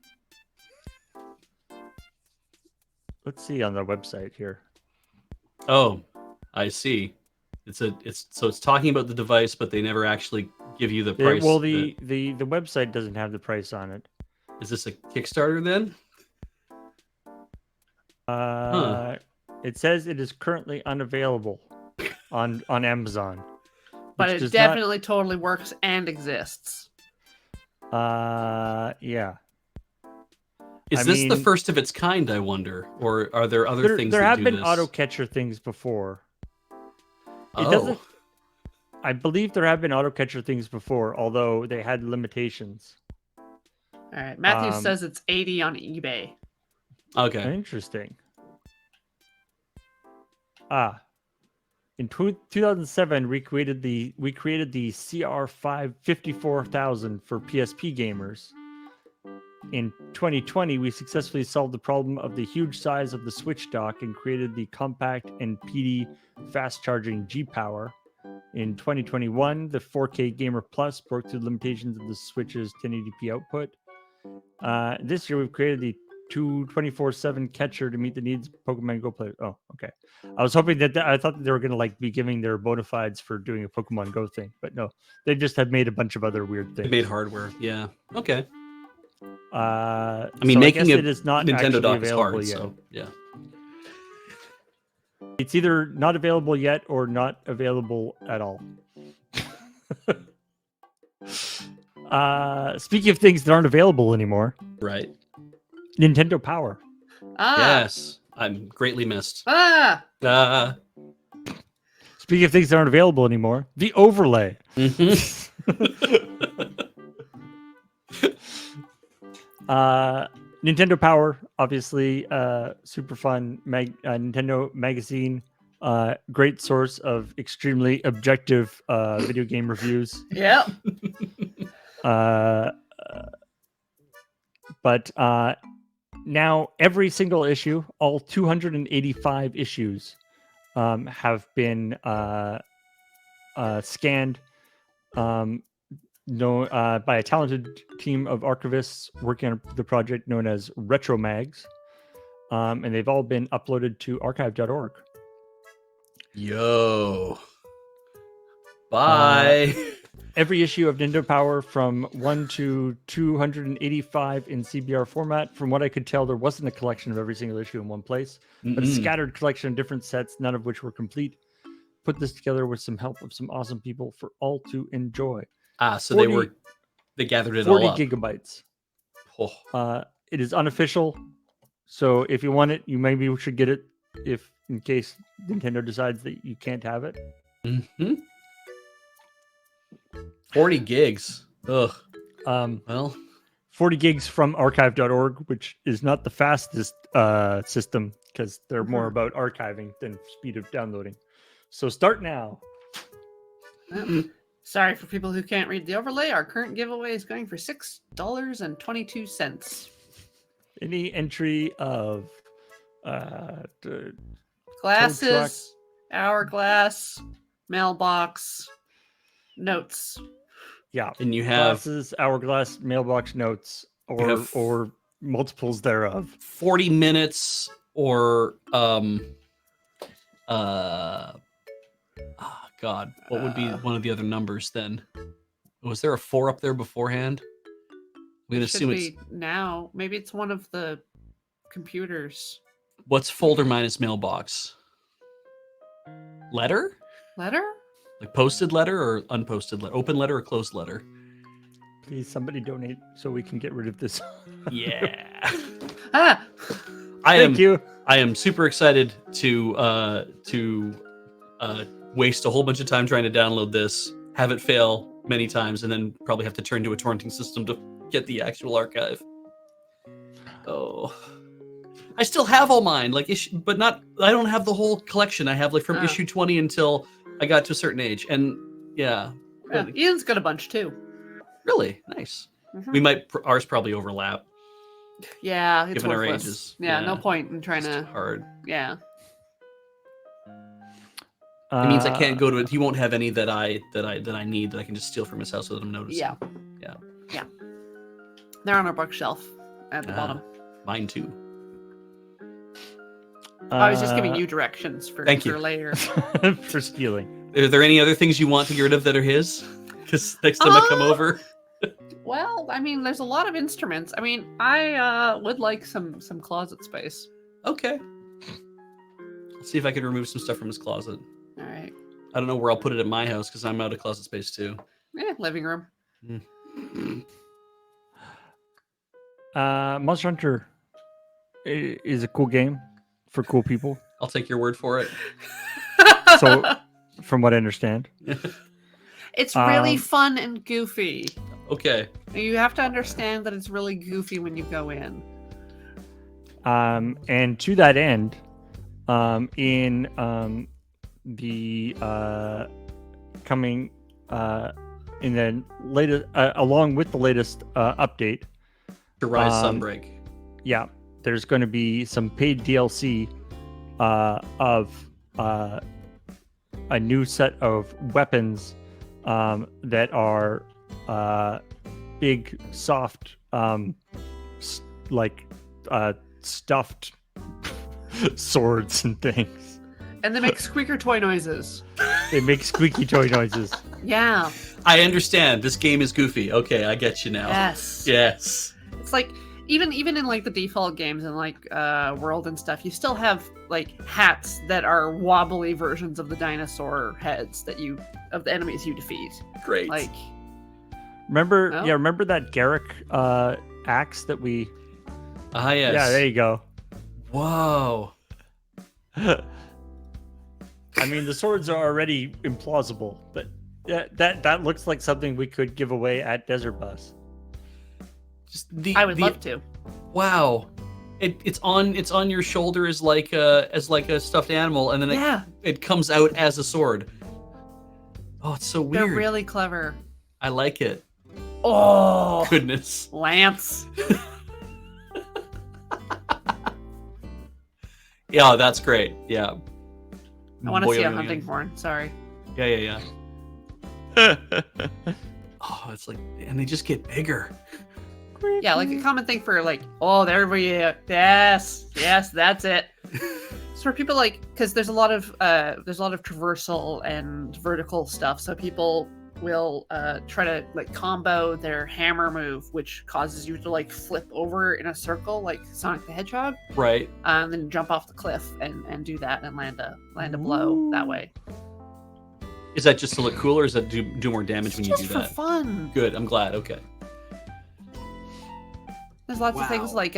Let's see on the website here. Oh, I see. It's talking about the device, but they never actually give you the price. Well, the website doesn't have the price on it. Is this a Kickstarter then? It says it is currently unavailable on Amazon. But it definitely totally works and exists. Yeah. Is this the first of its kind, I wonder? Or are there other things there that have do been this? auto catcher things before. It Oh. doesn't. I believe there have been auto catcher things before, although they had limitations. All right. Matthew says it's 80 on eBay. Okay. Interesting. In 2007, we created the CR5 54000 for PSP gamers. In 2020, we successfully solved the problem of the huge size of the Switch dock and created the compact and PD fast charging G Power. In 2021, the 4K Gamer Plus broke through the limitations of the Switch's 1080p output. This year, we've created the 24/7 catcher to meet the needs of Pokemon Go players. Oh, okay. I was hoping that I thought that they were going to be giving their bona fides for doing a Pokemon Go thing, but no, they just have made a bunch of other weird things. They made hardware. Yeah. Okay. I mean, making it is not Nintendo dock is available hard, yet. so yeah. It's either not available yet or not available at all. Speaking of things that aren't available anymore, Right. Nintendo Power. Yes, I'm greatly missed. Speaking of things that aren't available anymore, the overlay. Nintendo Power, obviously, super fun Nintendo magazine, great source of extremely objective video game reviews. Yep. But now every single issue, all 285 issues, have been scanned by a talented team of archivists working on the project known as Retro Mags, and they've all been uploaded to archive.org. Yo. Bye. Every issue of Nintendo Power from 1 to 285 in CBR format. From what I could tell, there wasn't a collection of every single issue in one place, but a scattered collection of different sets, none of which were complete. Put this together with some help of some awesome people for all to enjoy. So they gathered it 40 all up. 40 gigabytes. Oh. It is unofficial, so if you want it, you maybe should get it if in case Nintendo decides that you can't have it. 40 gigs. Ugh. Well, 40 gigs from archive.org, which is not the fastest system because they're more about archiving than speed of downloading. So start now. Sorry for people who can't read the overlay. Our current giveaway is going for $6.22. Any entry of glasses, hourglass, mailbox, notes. Yeah, and you have glasses, hourglass, mailbox, notes, or multiples thereof. 40 minutes or God, what would be one of the other numbers then? Was there a 4 up there beforehand? I'm gonna assume it's now. Maybe it's one of the computers. What's folder minus mailbox? Letter? Letter? Like posted letter or unposted letter? Open letter or closed letter? Please, somebody donate so we can get rid of this. Yeah. Thank you. I am super excited to waste a whole bunch of time trying to download this, have it fail many times, and then probably have to turn to a torrenting system to get the actual archive. Oh, I still have all mine, but not. I don't have the whole collection. I have from issue 20 until I got to a certain age, and yeah. Ian's got a bunch too. Really nice. We might ours probably overlap. Yeah, it's given worthless. our ages. Yeah, no point in trying to. Hard. Yeah. It means I can't go to it. He won't have any that I need that I can just steal from his house without him noticing. Yeah. They're on our bookshelf at the bottom. Mine too. I was just giving you directions for later. For stealing. Are there any other things you want to get rid of that are his? Because next time I come over. Well, I mean, there's a lot of instruments. I mean, I would like some closet space. Okay. I'll see if I can remove some stuff from his closet. All right. I don't know where I'll put it at my house because I'm out of closet space too. Living room. Monster Hunter is a cool game for cool people. I'll take your word for it. So, from what I understand, It's really Um, fun and goofy. Okay. You have to understand that it's really goofy when you go in. and to that end, in the coming in the latest, along with the latest update, To Rise Um, Sunbreak. yeah, there's going to be some paid DLC of a new set of weapons that are big, soft, stuffed swords and things. And they make squeaker toy noises. They make squeaky toy noises. Yeah. I understand. This game is goofy. Okay, I get you now. Yes. Yes. It's like even in like the default games and like World and stuff, you still have like hats that are wobbly versions of the dinosaur heads of the enemies you defeat. Great. Like Remember, Oh. yeah, remember that Garrick axe that we? Yes. Yeah, there you go. Whoa. I mean, the swords are already implausible, but that looks like something we could give away at Desert Bus. Just I would love to. Wow. It's on your shoulder as like a stuffed animal, and then Yeah, it comes out as a sword. Oh, it's so weird. they're really clever. I like it. Oh, Goodness. Lance. Yeah, that's great. Yeah. I want to see a Boing, hunting horn. Sorry. Yeah. Oh, it's like, and they just get bigger. Yeah, like a common thing for like, oh, there we yes, that's it. So for people like, because there's a lot of traversal and vertical stuff, so people will try to like combo their hammer move, which causes you to like flip over in a circle like Sonic the Hedgehog, Right. and then jump off the cliff and do that and land a blow that way. Is that just to look cool, or does that do more damage when you Just do for that? fun. Good. I'm glad. Okay. There's lots of things Wow. like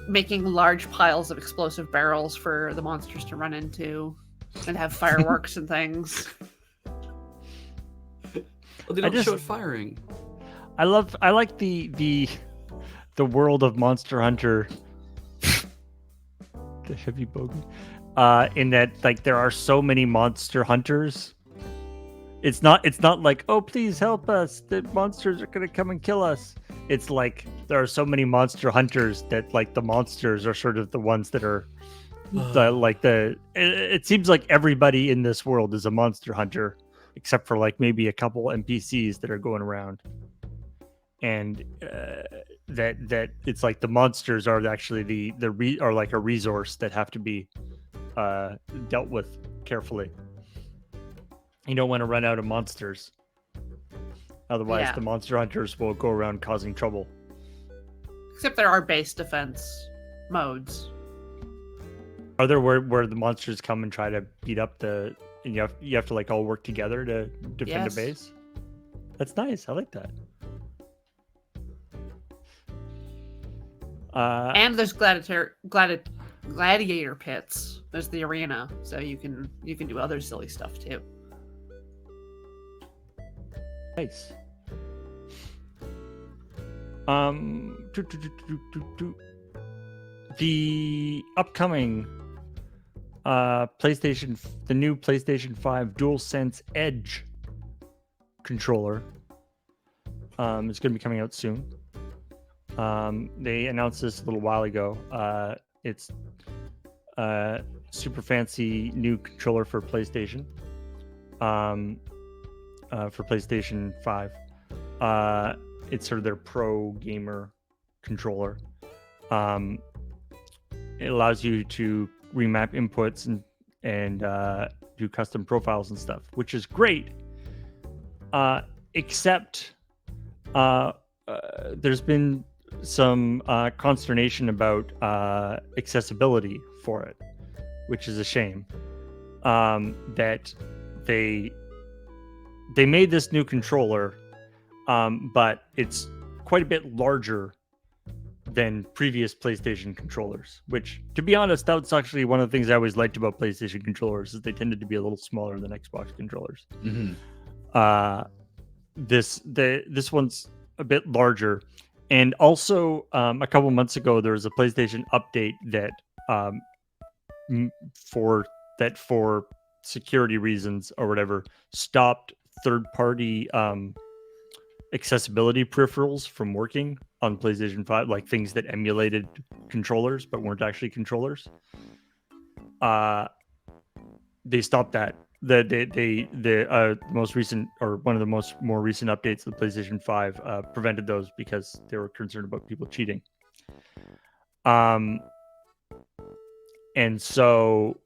making large piles of explosive barrels for the monsters to run into and have fireworks and things. Well, they I don't just- show it firing. I like the world of Monster Hunter. The heavy bogey. In that, like, there are so many monster hunters. It's not like, oh, please help us, the monsters are gonna come and kill us. It's like there are so many monster hunters that like the monsters are sort of the ones that are it seems like everybody in this world is a monster hunter, except for like maybe a couple NPCs that are going around. And that it's like the monsters are actually are like a resource that have to be dealt with carefully. You don't want to run out of monsters, otherwise Yeah. the monster hunters will go around causing trouble. Except there are base defense modes. Are there where the monsters come and try to beat up and you have to like all work together to defend Yes. a base? That's nice. I like that. And there's gladiator pits. There's the arena, so you can do other silly stuff too. Nice. The upcoming the new PlayStation 5 DualSense Edge controller is going to be coming out soon. They announced this a little while ago. It's a super fancy new controller for PlayStation. For PlayStation 5. It's sort of their pro gamer controller. It allows you to remap inputs and do custom profiles and stuff, which is great. Except there's been some consternation about accessibility for it, which is a shame. That they made this new controller, but it's quite a bit larger than previous PlayStation controllers, which, to be honest, that's actually one of the things I always liked about PlayStation controllers, is they tended to be a little smaller than Xbox controllers. This one's a bit larger, and also a couple months ago there was a PlayStation update that for security reasons or whatever stopped third-party accessibility peripherals from working on PlayStation 5, like things that emulated controllers but weren't actually controllers. They stopped that. The most recent, or one of the more recent updates of the PlayStation 5 prevented those because they were concerned about people cheating. And so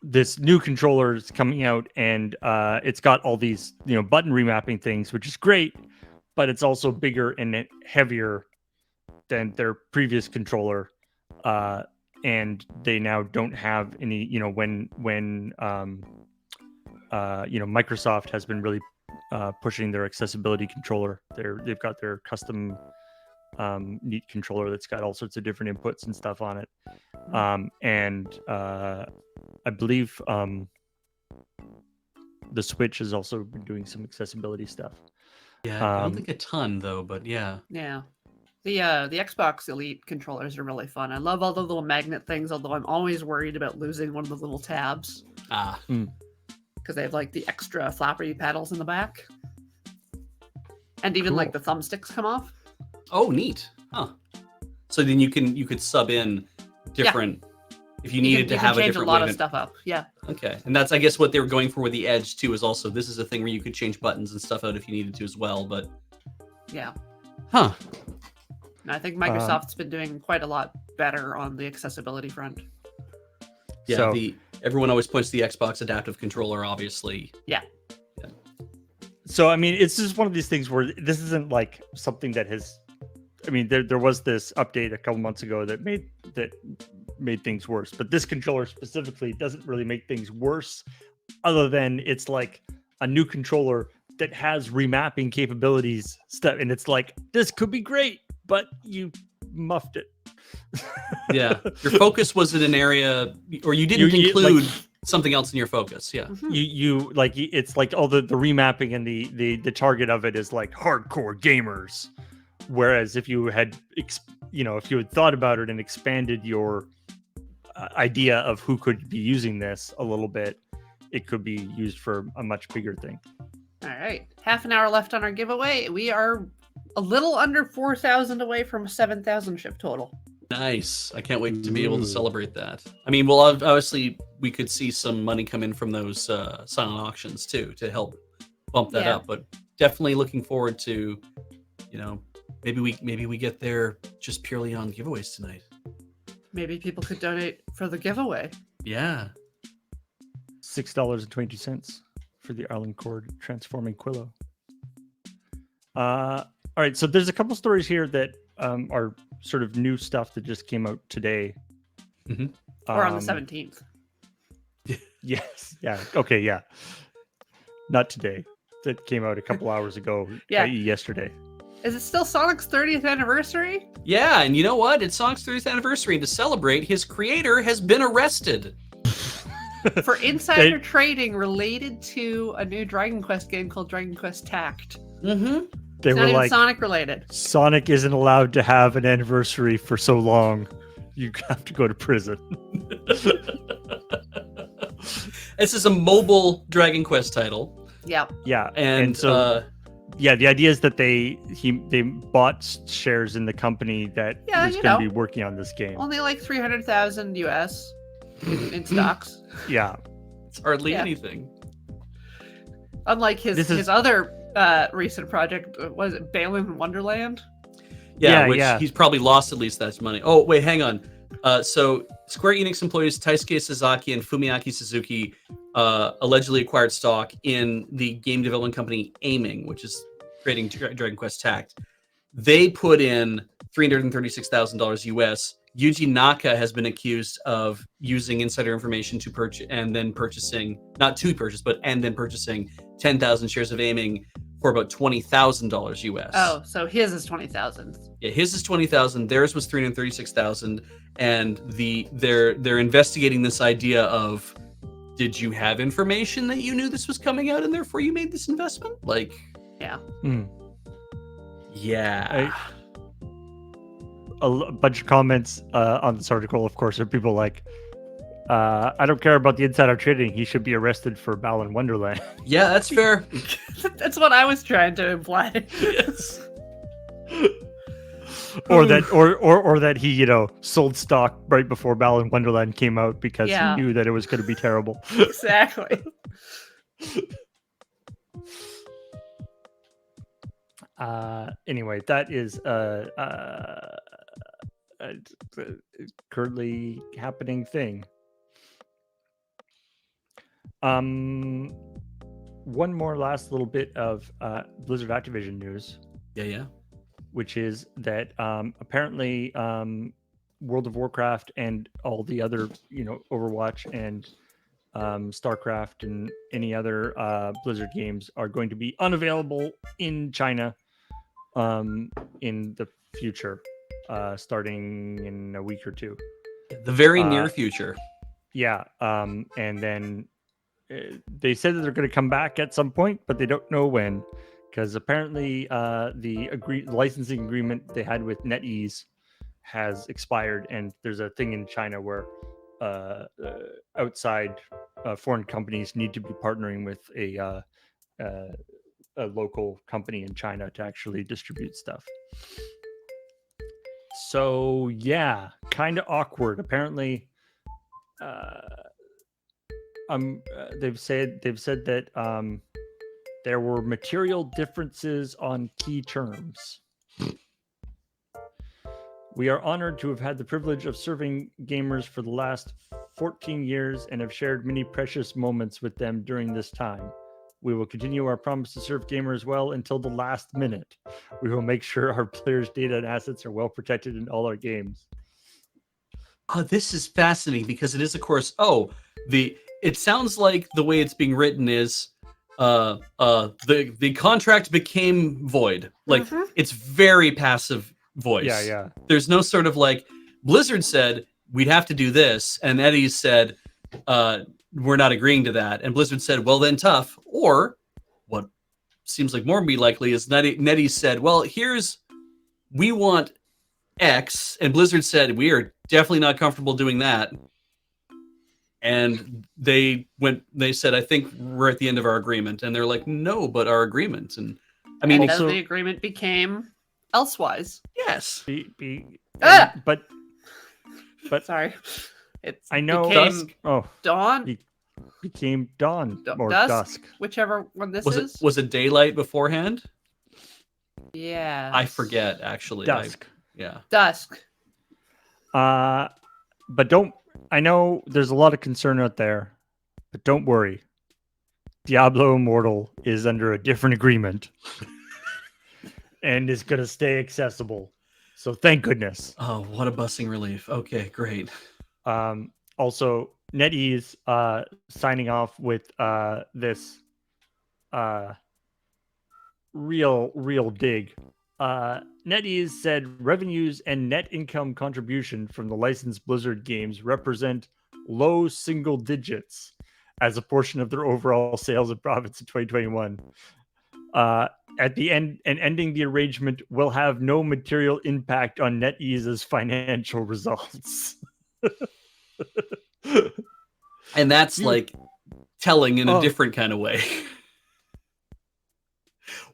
this new controller is coming out, and it's got all these button remapping things, which is great, but it's also bigger and heavier than their previous controller, and they now don't have any when Microsoft has been really pushing their accessibility controller. They've got their custom neat controller that's got all sorts of different inputs and stuff on it, and I believe the Switch has also been doing some accessibility stuff. Yeah, I don't think a ton though, but yeah. Yeah. The Xbox Elite controllers are really fun. I love all the little magnet things, although I'm always worried about losing one of the little tabs. Because they have like the extra floppy paddles in the back. And even like the thumbsticks come off. Oh, neat. Huh. So then you could sub in different if you needed to have a different a lot way of stuff up. Yeah. Okay. And that's, I guess, what they were going for with the Edge too, is also this is a thing where you could change buttons and stuff out if you needed to as well, but yeah. Huh. And I think Microsoft's been doing quite a lot better on the accessibility front. Yeah, so, everyone always points to the Xbox adaptive controller, obviously. Yeah. So I mean, it's just one of these things where this isn't like something that has. I mean, there was this update a couple months ago that made things worse, but this controller specifically doesn't really make things worse, other than it's like a new controller that has remapping capabilities stuff, and it's like, this could be great, but you muffed it. Yeah, your focus was in an area, or you didn't include something else in your focus. Yeah, you like, it's like all the remapping, and the target of it is like hardcore gamers, whereas if you had thought about it and expanded your idea of who could be using this a little bit, it could be used for a much bigger thing. All right, half an hour left on our giveaway. We are a little under 4,000 away from 7,000 ship total. Nice. I can't wait to be able to celebrate that. I mean, well, obviously we could see some money come in from those silent auctions too to help bump that up, but definitely looking forward to, maybe we get there just purely on giveaways tonight. Maybe people could donate for the giveaway. Yeah. $6.22 for the Arlen Cord transforming Quillo. All right, so there's a couple stories here that are sort of new stuff that just came out today. Mm-hmm. Or on the 17th. Yes. Yeah. Okay. Yeah. Not today. That came out a couple hours ago. Yeah. i.e. yesterday. Is it still Sonic's 30th anniversary? Yeah, and you know what? It's Sonic's 30th anniversary, and to celebrate, his creator has been arrested. For insider trading related to a new Dragon Quest game called Dragon Quest Tact. Mm-hmm. They it's were not like, even Sonic related. Sonic isn't allowed to have an anniversary for so long. You have to go to prison. This is a mobile Dragon Quest title. Yeah. Yeah. And so the idea is that they bought shares in the company that was going to be working on this game. Only like 300,000 US in stocks. Yeah. It's hardly anything. Unlike his other recent project, was it Balan Wonderland? Yeah, he's probably lost at least that money. Oh, wait, hang on. So Square Enix employees Taisuke Sasaki and Fumiaki Suzuki allegedly acquired stock in the game development company Aiming, which is creating Dragon Quest Tact. They put in $336,000 US. Yuji Naka has been accused of using insider information to purchase and then purchasing 10,000 shares of Aiming for about $20,000 US. Oh, so his is 20,000. Yeah, his is 20,000. Theirs was 336,000, and they're investigating this idea of, did you have information that you knew this was coming out, and therefore you made this investment? Like, Yeah. Yeah. A bunch of comments on this article, of course, are people like, I don't care about the insider trading. He should be arrested for Balan Wonderland. Yeah, that's fair. That's what I was trying to imply. Yes. or that he, sold stock right before Balan Wonderland came out because Yeah. he knew that it was going to be terrible. Exactly. Anyway, that is a currently happening thing. One more last little bit of Blizzard Activision news, Yeah. which is that apparently World of Warcraft and all the other, Overwatch and StarCraft and any other Blizzard games are going to be unavailable in China in the future, starting in a week or two. The very near future. Yeah, and then they said that they're going to come back at some point, but they don't know when, because apparently the licensing agreement they had with NetEase has expired, and there's a thing in China where outside foreign companies need to be partnering with a local company in China to actually distribute stuff. So yeah, kind of awkward. Apparently, they've said that there were material differences on key terms. We are honored to have had the privilege of serving gamers for the last 14 years and have shared many precious moments with them during this time. We will continue our promise to serve gamers well until the last minute. We will make sure our players' data and assets are well protected in all our games. Oh, this is fascinating because it is, of course, it sounds like the way it's being written is the contract became void. Like, it's very passive voice. Yeah. There's no sort of like, Blizzard said we'd have to do this, and NetEase said we're not agreeing to that, and Blizzard said, well then tough. Or what seems like more be likely is NetEase said, well, we want X, and Blizzard said we are definitely not comfortable doing that. And they said, I think we're at the end of our agreement, and they're like, no, but our agreement. And I mean, And also, the agreement became elsewise. yes, but Sorry, it's I know became Dawn. Dawn, Became Dawn or Dusk, whichever one this is. Was it daylight beforehand? Yeah, I forget actually. Dusk. Dusk. But I know there's a lot of concern out there, but don't worry. Diablo Immortal is under a different agreement and is going to stay accessible. So thank goodness. Oh, what a busing relief. Okay, great. Also, NetEase signing off with this real dig. NetEase said revenues and net income contribution from the licensed Blizzard games represent low single digits as a portion of their overall sales and profits in 2021. At the end, and ending the arrangement will have no material impact on NetEase's financial results. And that's like telling in a different kind of way.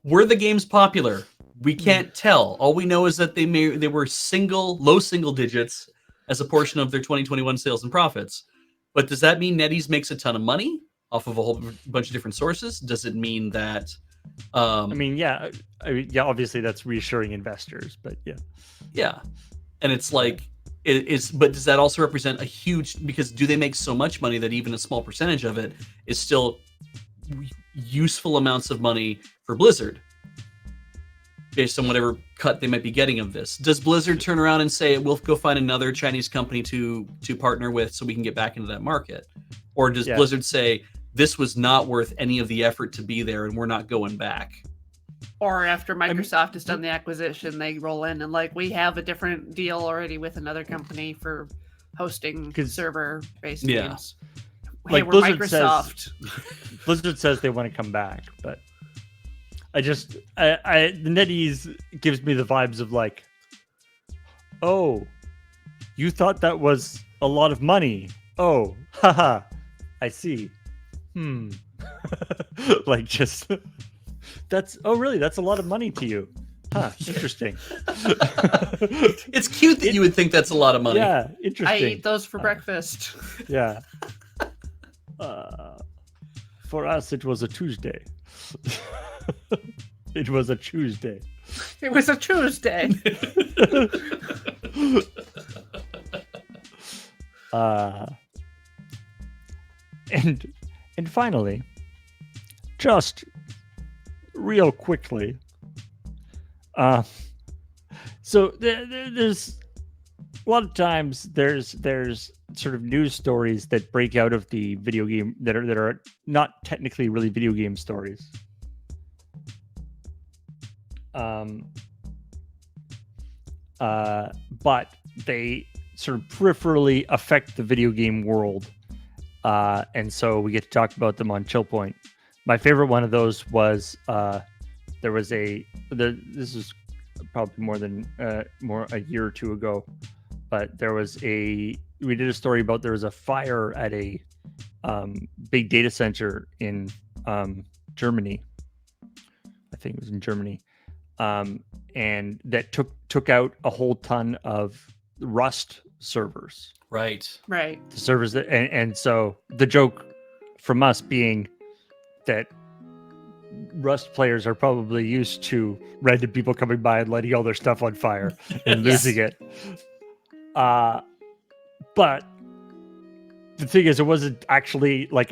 Were the games popular? We can't tell. All we know is that they were low single digits as a portion of their 2021 sales and profits. But does that mean NetEase makes a ton of money off of a whole bunch of different sources? Does it mean that? Obviously that's reassuring investors, but yeah. And it's like it is. But does that also represent a huge? Because do they make so much money that even a small percentage of it is still useful amounts of money for Blizzard, based on whatever cut they might be getting of this? Does Blizzard turn around and say, we'll go find another Chinese company to partner with so we can get back into that market? Or does Blizzard say, this was not worth any of the effort to be there and we're not going back? Or after Microsoft has done the acquisition, they roll in and like, we have a different deal already with another company for hosting server-based games. Hey, Like we're Blizzard Microsoft. Blizzard says they want to come back, but the NetEase gives me the vibes of like, oh, you thought that was a lot of money. Oh, haha, I see. Like just that's really that's a lot of money to you. Huh, interesting. It's cute that you would think that's a lot of money. Yeah, interesting. I eat those for breakfast. Yeah. For us, it was a Tuesday. It was a Tuesday. It was a Tuesday. And finally, just real quickly, so there's a lot of times there's sort of news stories that break out of the video game that are not technically really video game stories. But they sort of peripherally affect the video game world. And so we get to talk about them on Chillpoint. My favorite one of those was this was probably more a year or two ago, but we did a story about there was a fire at a big data center in Germany. I think it was in Germany. And that took out a whole ton of Rust servers. Right. Right. The servers and so the joke from us being that Rust players are probably used to random people coming by and lighting all their stuff on fire and losing it. But the thing is, it wasn't actually like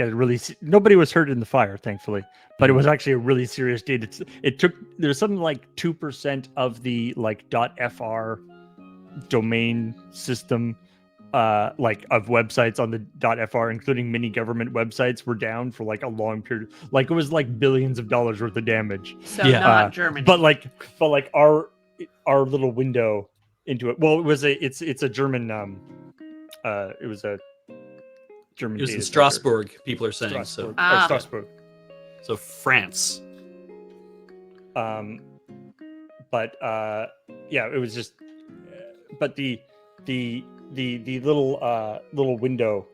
nobody was hurt in the fire, thankfully, but it was actually a really serious data. There was something like 2% of the like .fr domain system, like of websites on the .fr, including many government websites, were down for like a long period. Like it was like billions of dollars worth of damage. So not Germany, but like our little window into it. Well, it's a German. It was a German. It was in data Strasbourg. center. People are saying Strasbourg. Ah. Strasbourg. So France. But yeah, it was just. But the little window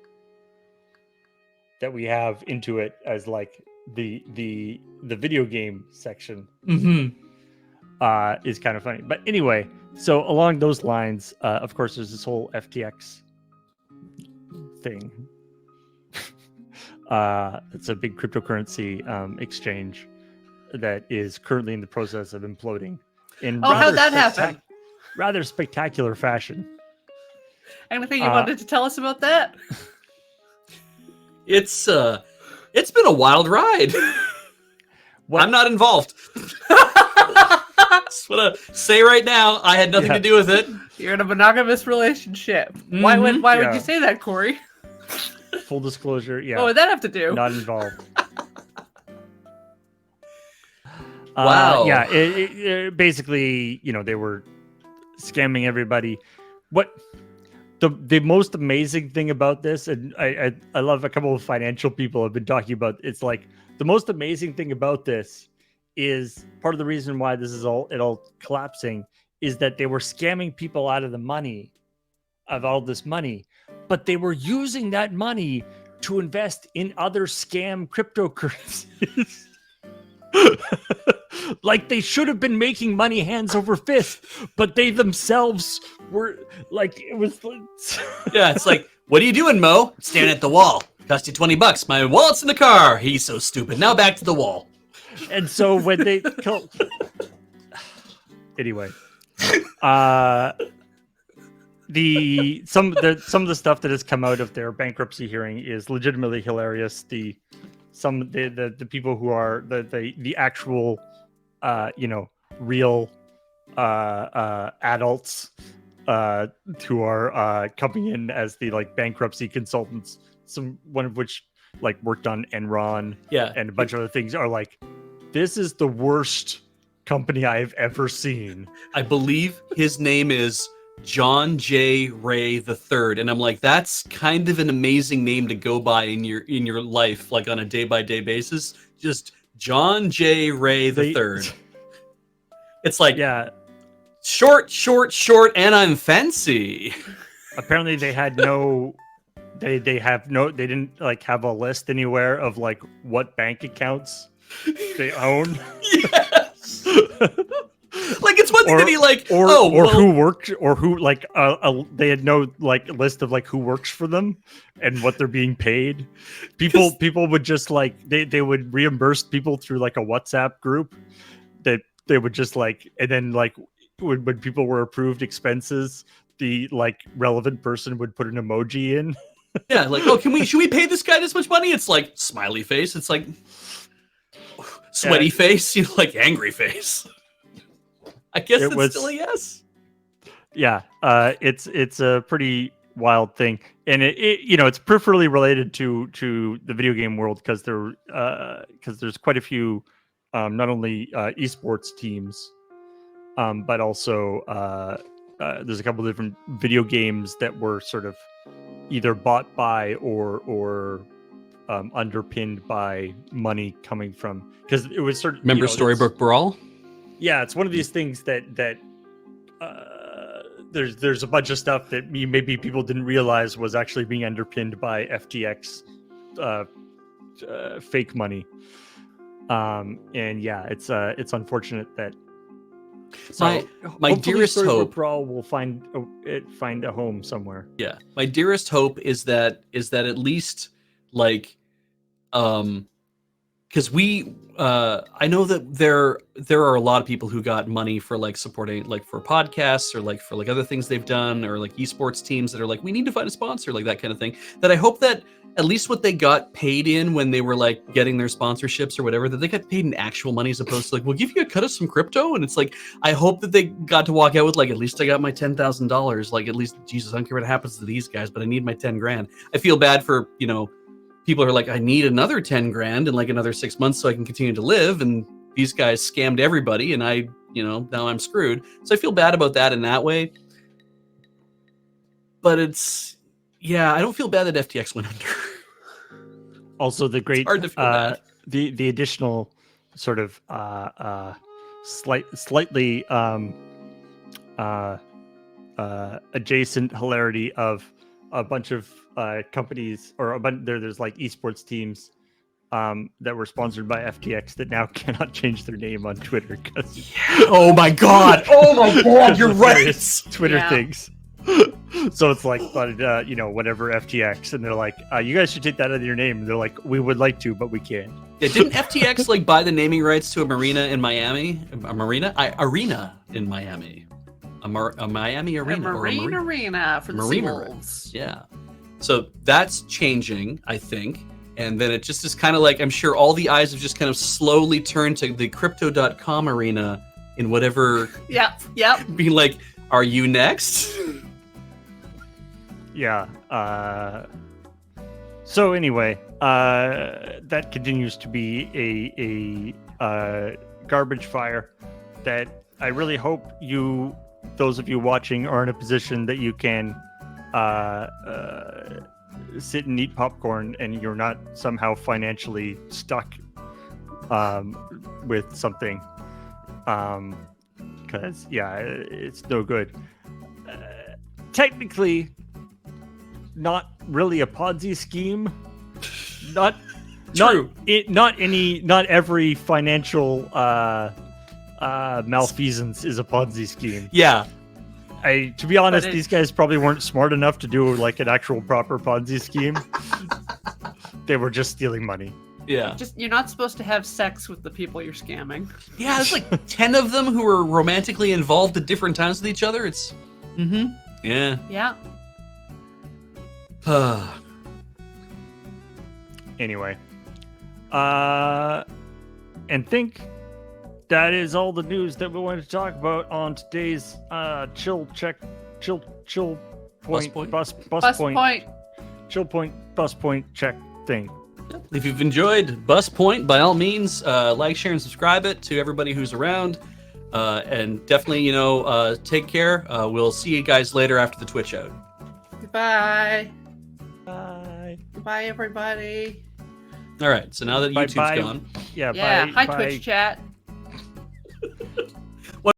that we have into it as like the video game section is kind of funny. But anyway, so along those lines, of course, there's this whole FTX thing. It's a big cryptocurrency exchange that is currently in the process of imploding. How'd that happen? Rather spectacular fashion. Anything you wanted to tell us about that? It's been a wild ride. I'm not involved. Just want to say right now, I had nothing to do with it. You're in a monogamous relationship. Mm-hmm. Why would you say that, Corey? Full disclosure, yeah. What would that have to do? Not involved. Wow. Yeah, it basically, they were scamming everybody. What the most amazing thing about this, and I love a couple of financial people have been talking about, it's like the most amazing thing about this is part of the reason why this is all collapsing is that they were scamming people out of all this money, but they were using that money to invest in other scam cryptocurrencies. Like they should have been making money hands over fist, but they themselves were like, it was. Yeah, it's like, what are you doing, Mo? Staring at the wall. Cost you $20. My wallet's in the car. He's so stupid. Now back to the wall. And so when they anyway, some of the stuff that has come out of their bankruptcy hearing is legitimately hilarious. The people who are the actual real adults who are coming in as the like bankruptcy consultants, one of which like worked on Enron, yeah, and a bunch of other things, are like, this is the worst company I have ever seen. I believe his name is John J. Ray III, and I'm like, that's kind of an amazing name to go by in your life, like on a day-by-day basis. Just John J. Ray III. It's like, yeah, short, and I'm fancy. apparently they had no, they didn't like have a list anywhere of like what bank accounts they own. Yes. Like, it's one thing to be like, who worked, or who like they had no like list of like who works for them and what they're being paid. People would just like they would reimburse people through like a WhatsApp group that they would just like, and then like when people were approved expenses, the like relevant person would put an emoji in. Yeah, like, oh, should we pay this guy this much money? It's like smiley face. It's like sweaty face, like angry face. I guess it's still a yes. Yeah, it's a pretty wild thing, and it it's peripherally related to the video game world because there's quite a few not only esports teams, but also there's a couple of different video games that were sort of either bought by or underpinned by money coming from, because it was sort of, remember Storybook Brawl. Yeah, it's one of these things that there's a bunch of stuff that maybe people didn't realize was actually being underpinned by FTX fake money. And yeah, it's unfortunate that my dearest hope Brawl will find a home somewhere. Yeah, my dearest hope is that at least like because I know that there are a lot of people who got money for like supporting, like for podcasts or like for like other things they've done, or like esports teams that are like, we need to find a sponsor, like that kind of thing. That I hope that at least what they got paid in when they were like getting their sponsorships or whatever, that they got paid in actual money as opposed to like, we'll give you a cut of some crypto. And it's like, I hope that they got to walk out with like, at least I got my $10,000. Like, at least, Jesus, I don't care what happens to these guys, but I need my 10 grand. I feel bad for, people are like, I need another 10 grand in like another 6 months so I can continue to live. And these guys scammed everybody, and I, now I'm screwed. So I feel bad about that in that way. But I don't feel bad that FTX went under. Also, the great, hard to feel bad. The additional sort of slightly adjacent hilarity of a bunch of companies, or there's like esports teams that were sponsored by FTX that now cannot change their name on Twitter because oh my god, you're right, Twitter things. So it's like, whatever FTX, and they're like, you guys should take that out of your name. And they're like, we would like to, but we can't. Yeah, didn't FTX like buy the naming rights to a marina in Miami? Arena in Miami. A Miami arena. Arena for the Seawolves. Yeah. So that's changing, I think. And then it just is kind of like, I'm sure all the eyes have just kind of slowly turned to the crypto.com arena in whatever. Yep. Being like, are you next? Yeah. So anyway, that continues to be a garbage fire that I really hope those of you watching, are in a position that you can sit and eat popcorn, and you're not somehow financially stuck with something. Because it's no good. Technically, not really a Ponzi scheme. Not every financial malfeasance is a Ponzi scheme. Yeah. To be honest, these guys probably weren't smart enough to do like an actual proper Ponzi scheme. They were just stealing money. Yeah. You're not supposed to have sex with the people you're scamming. Yeah, there's like 10 of them who are romantically involved at different times with each other. It's Yeah. Yeah. Anyway. And think that is all the news that we wanted to talk about on today's Chillpoint BUSPOINT check thing. If you've enjoyed BUSPOINT, by all means, like, share, and subscribe it to everybody who's around. And definitely, take care. We'll see you guys later after the Twitch out. Goodbye. Bye. Goodbye, everybody. All right. So now that YouTube's Bye-bye. gone. Yeah. Bye. Hi, bye. Twitch chat.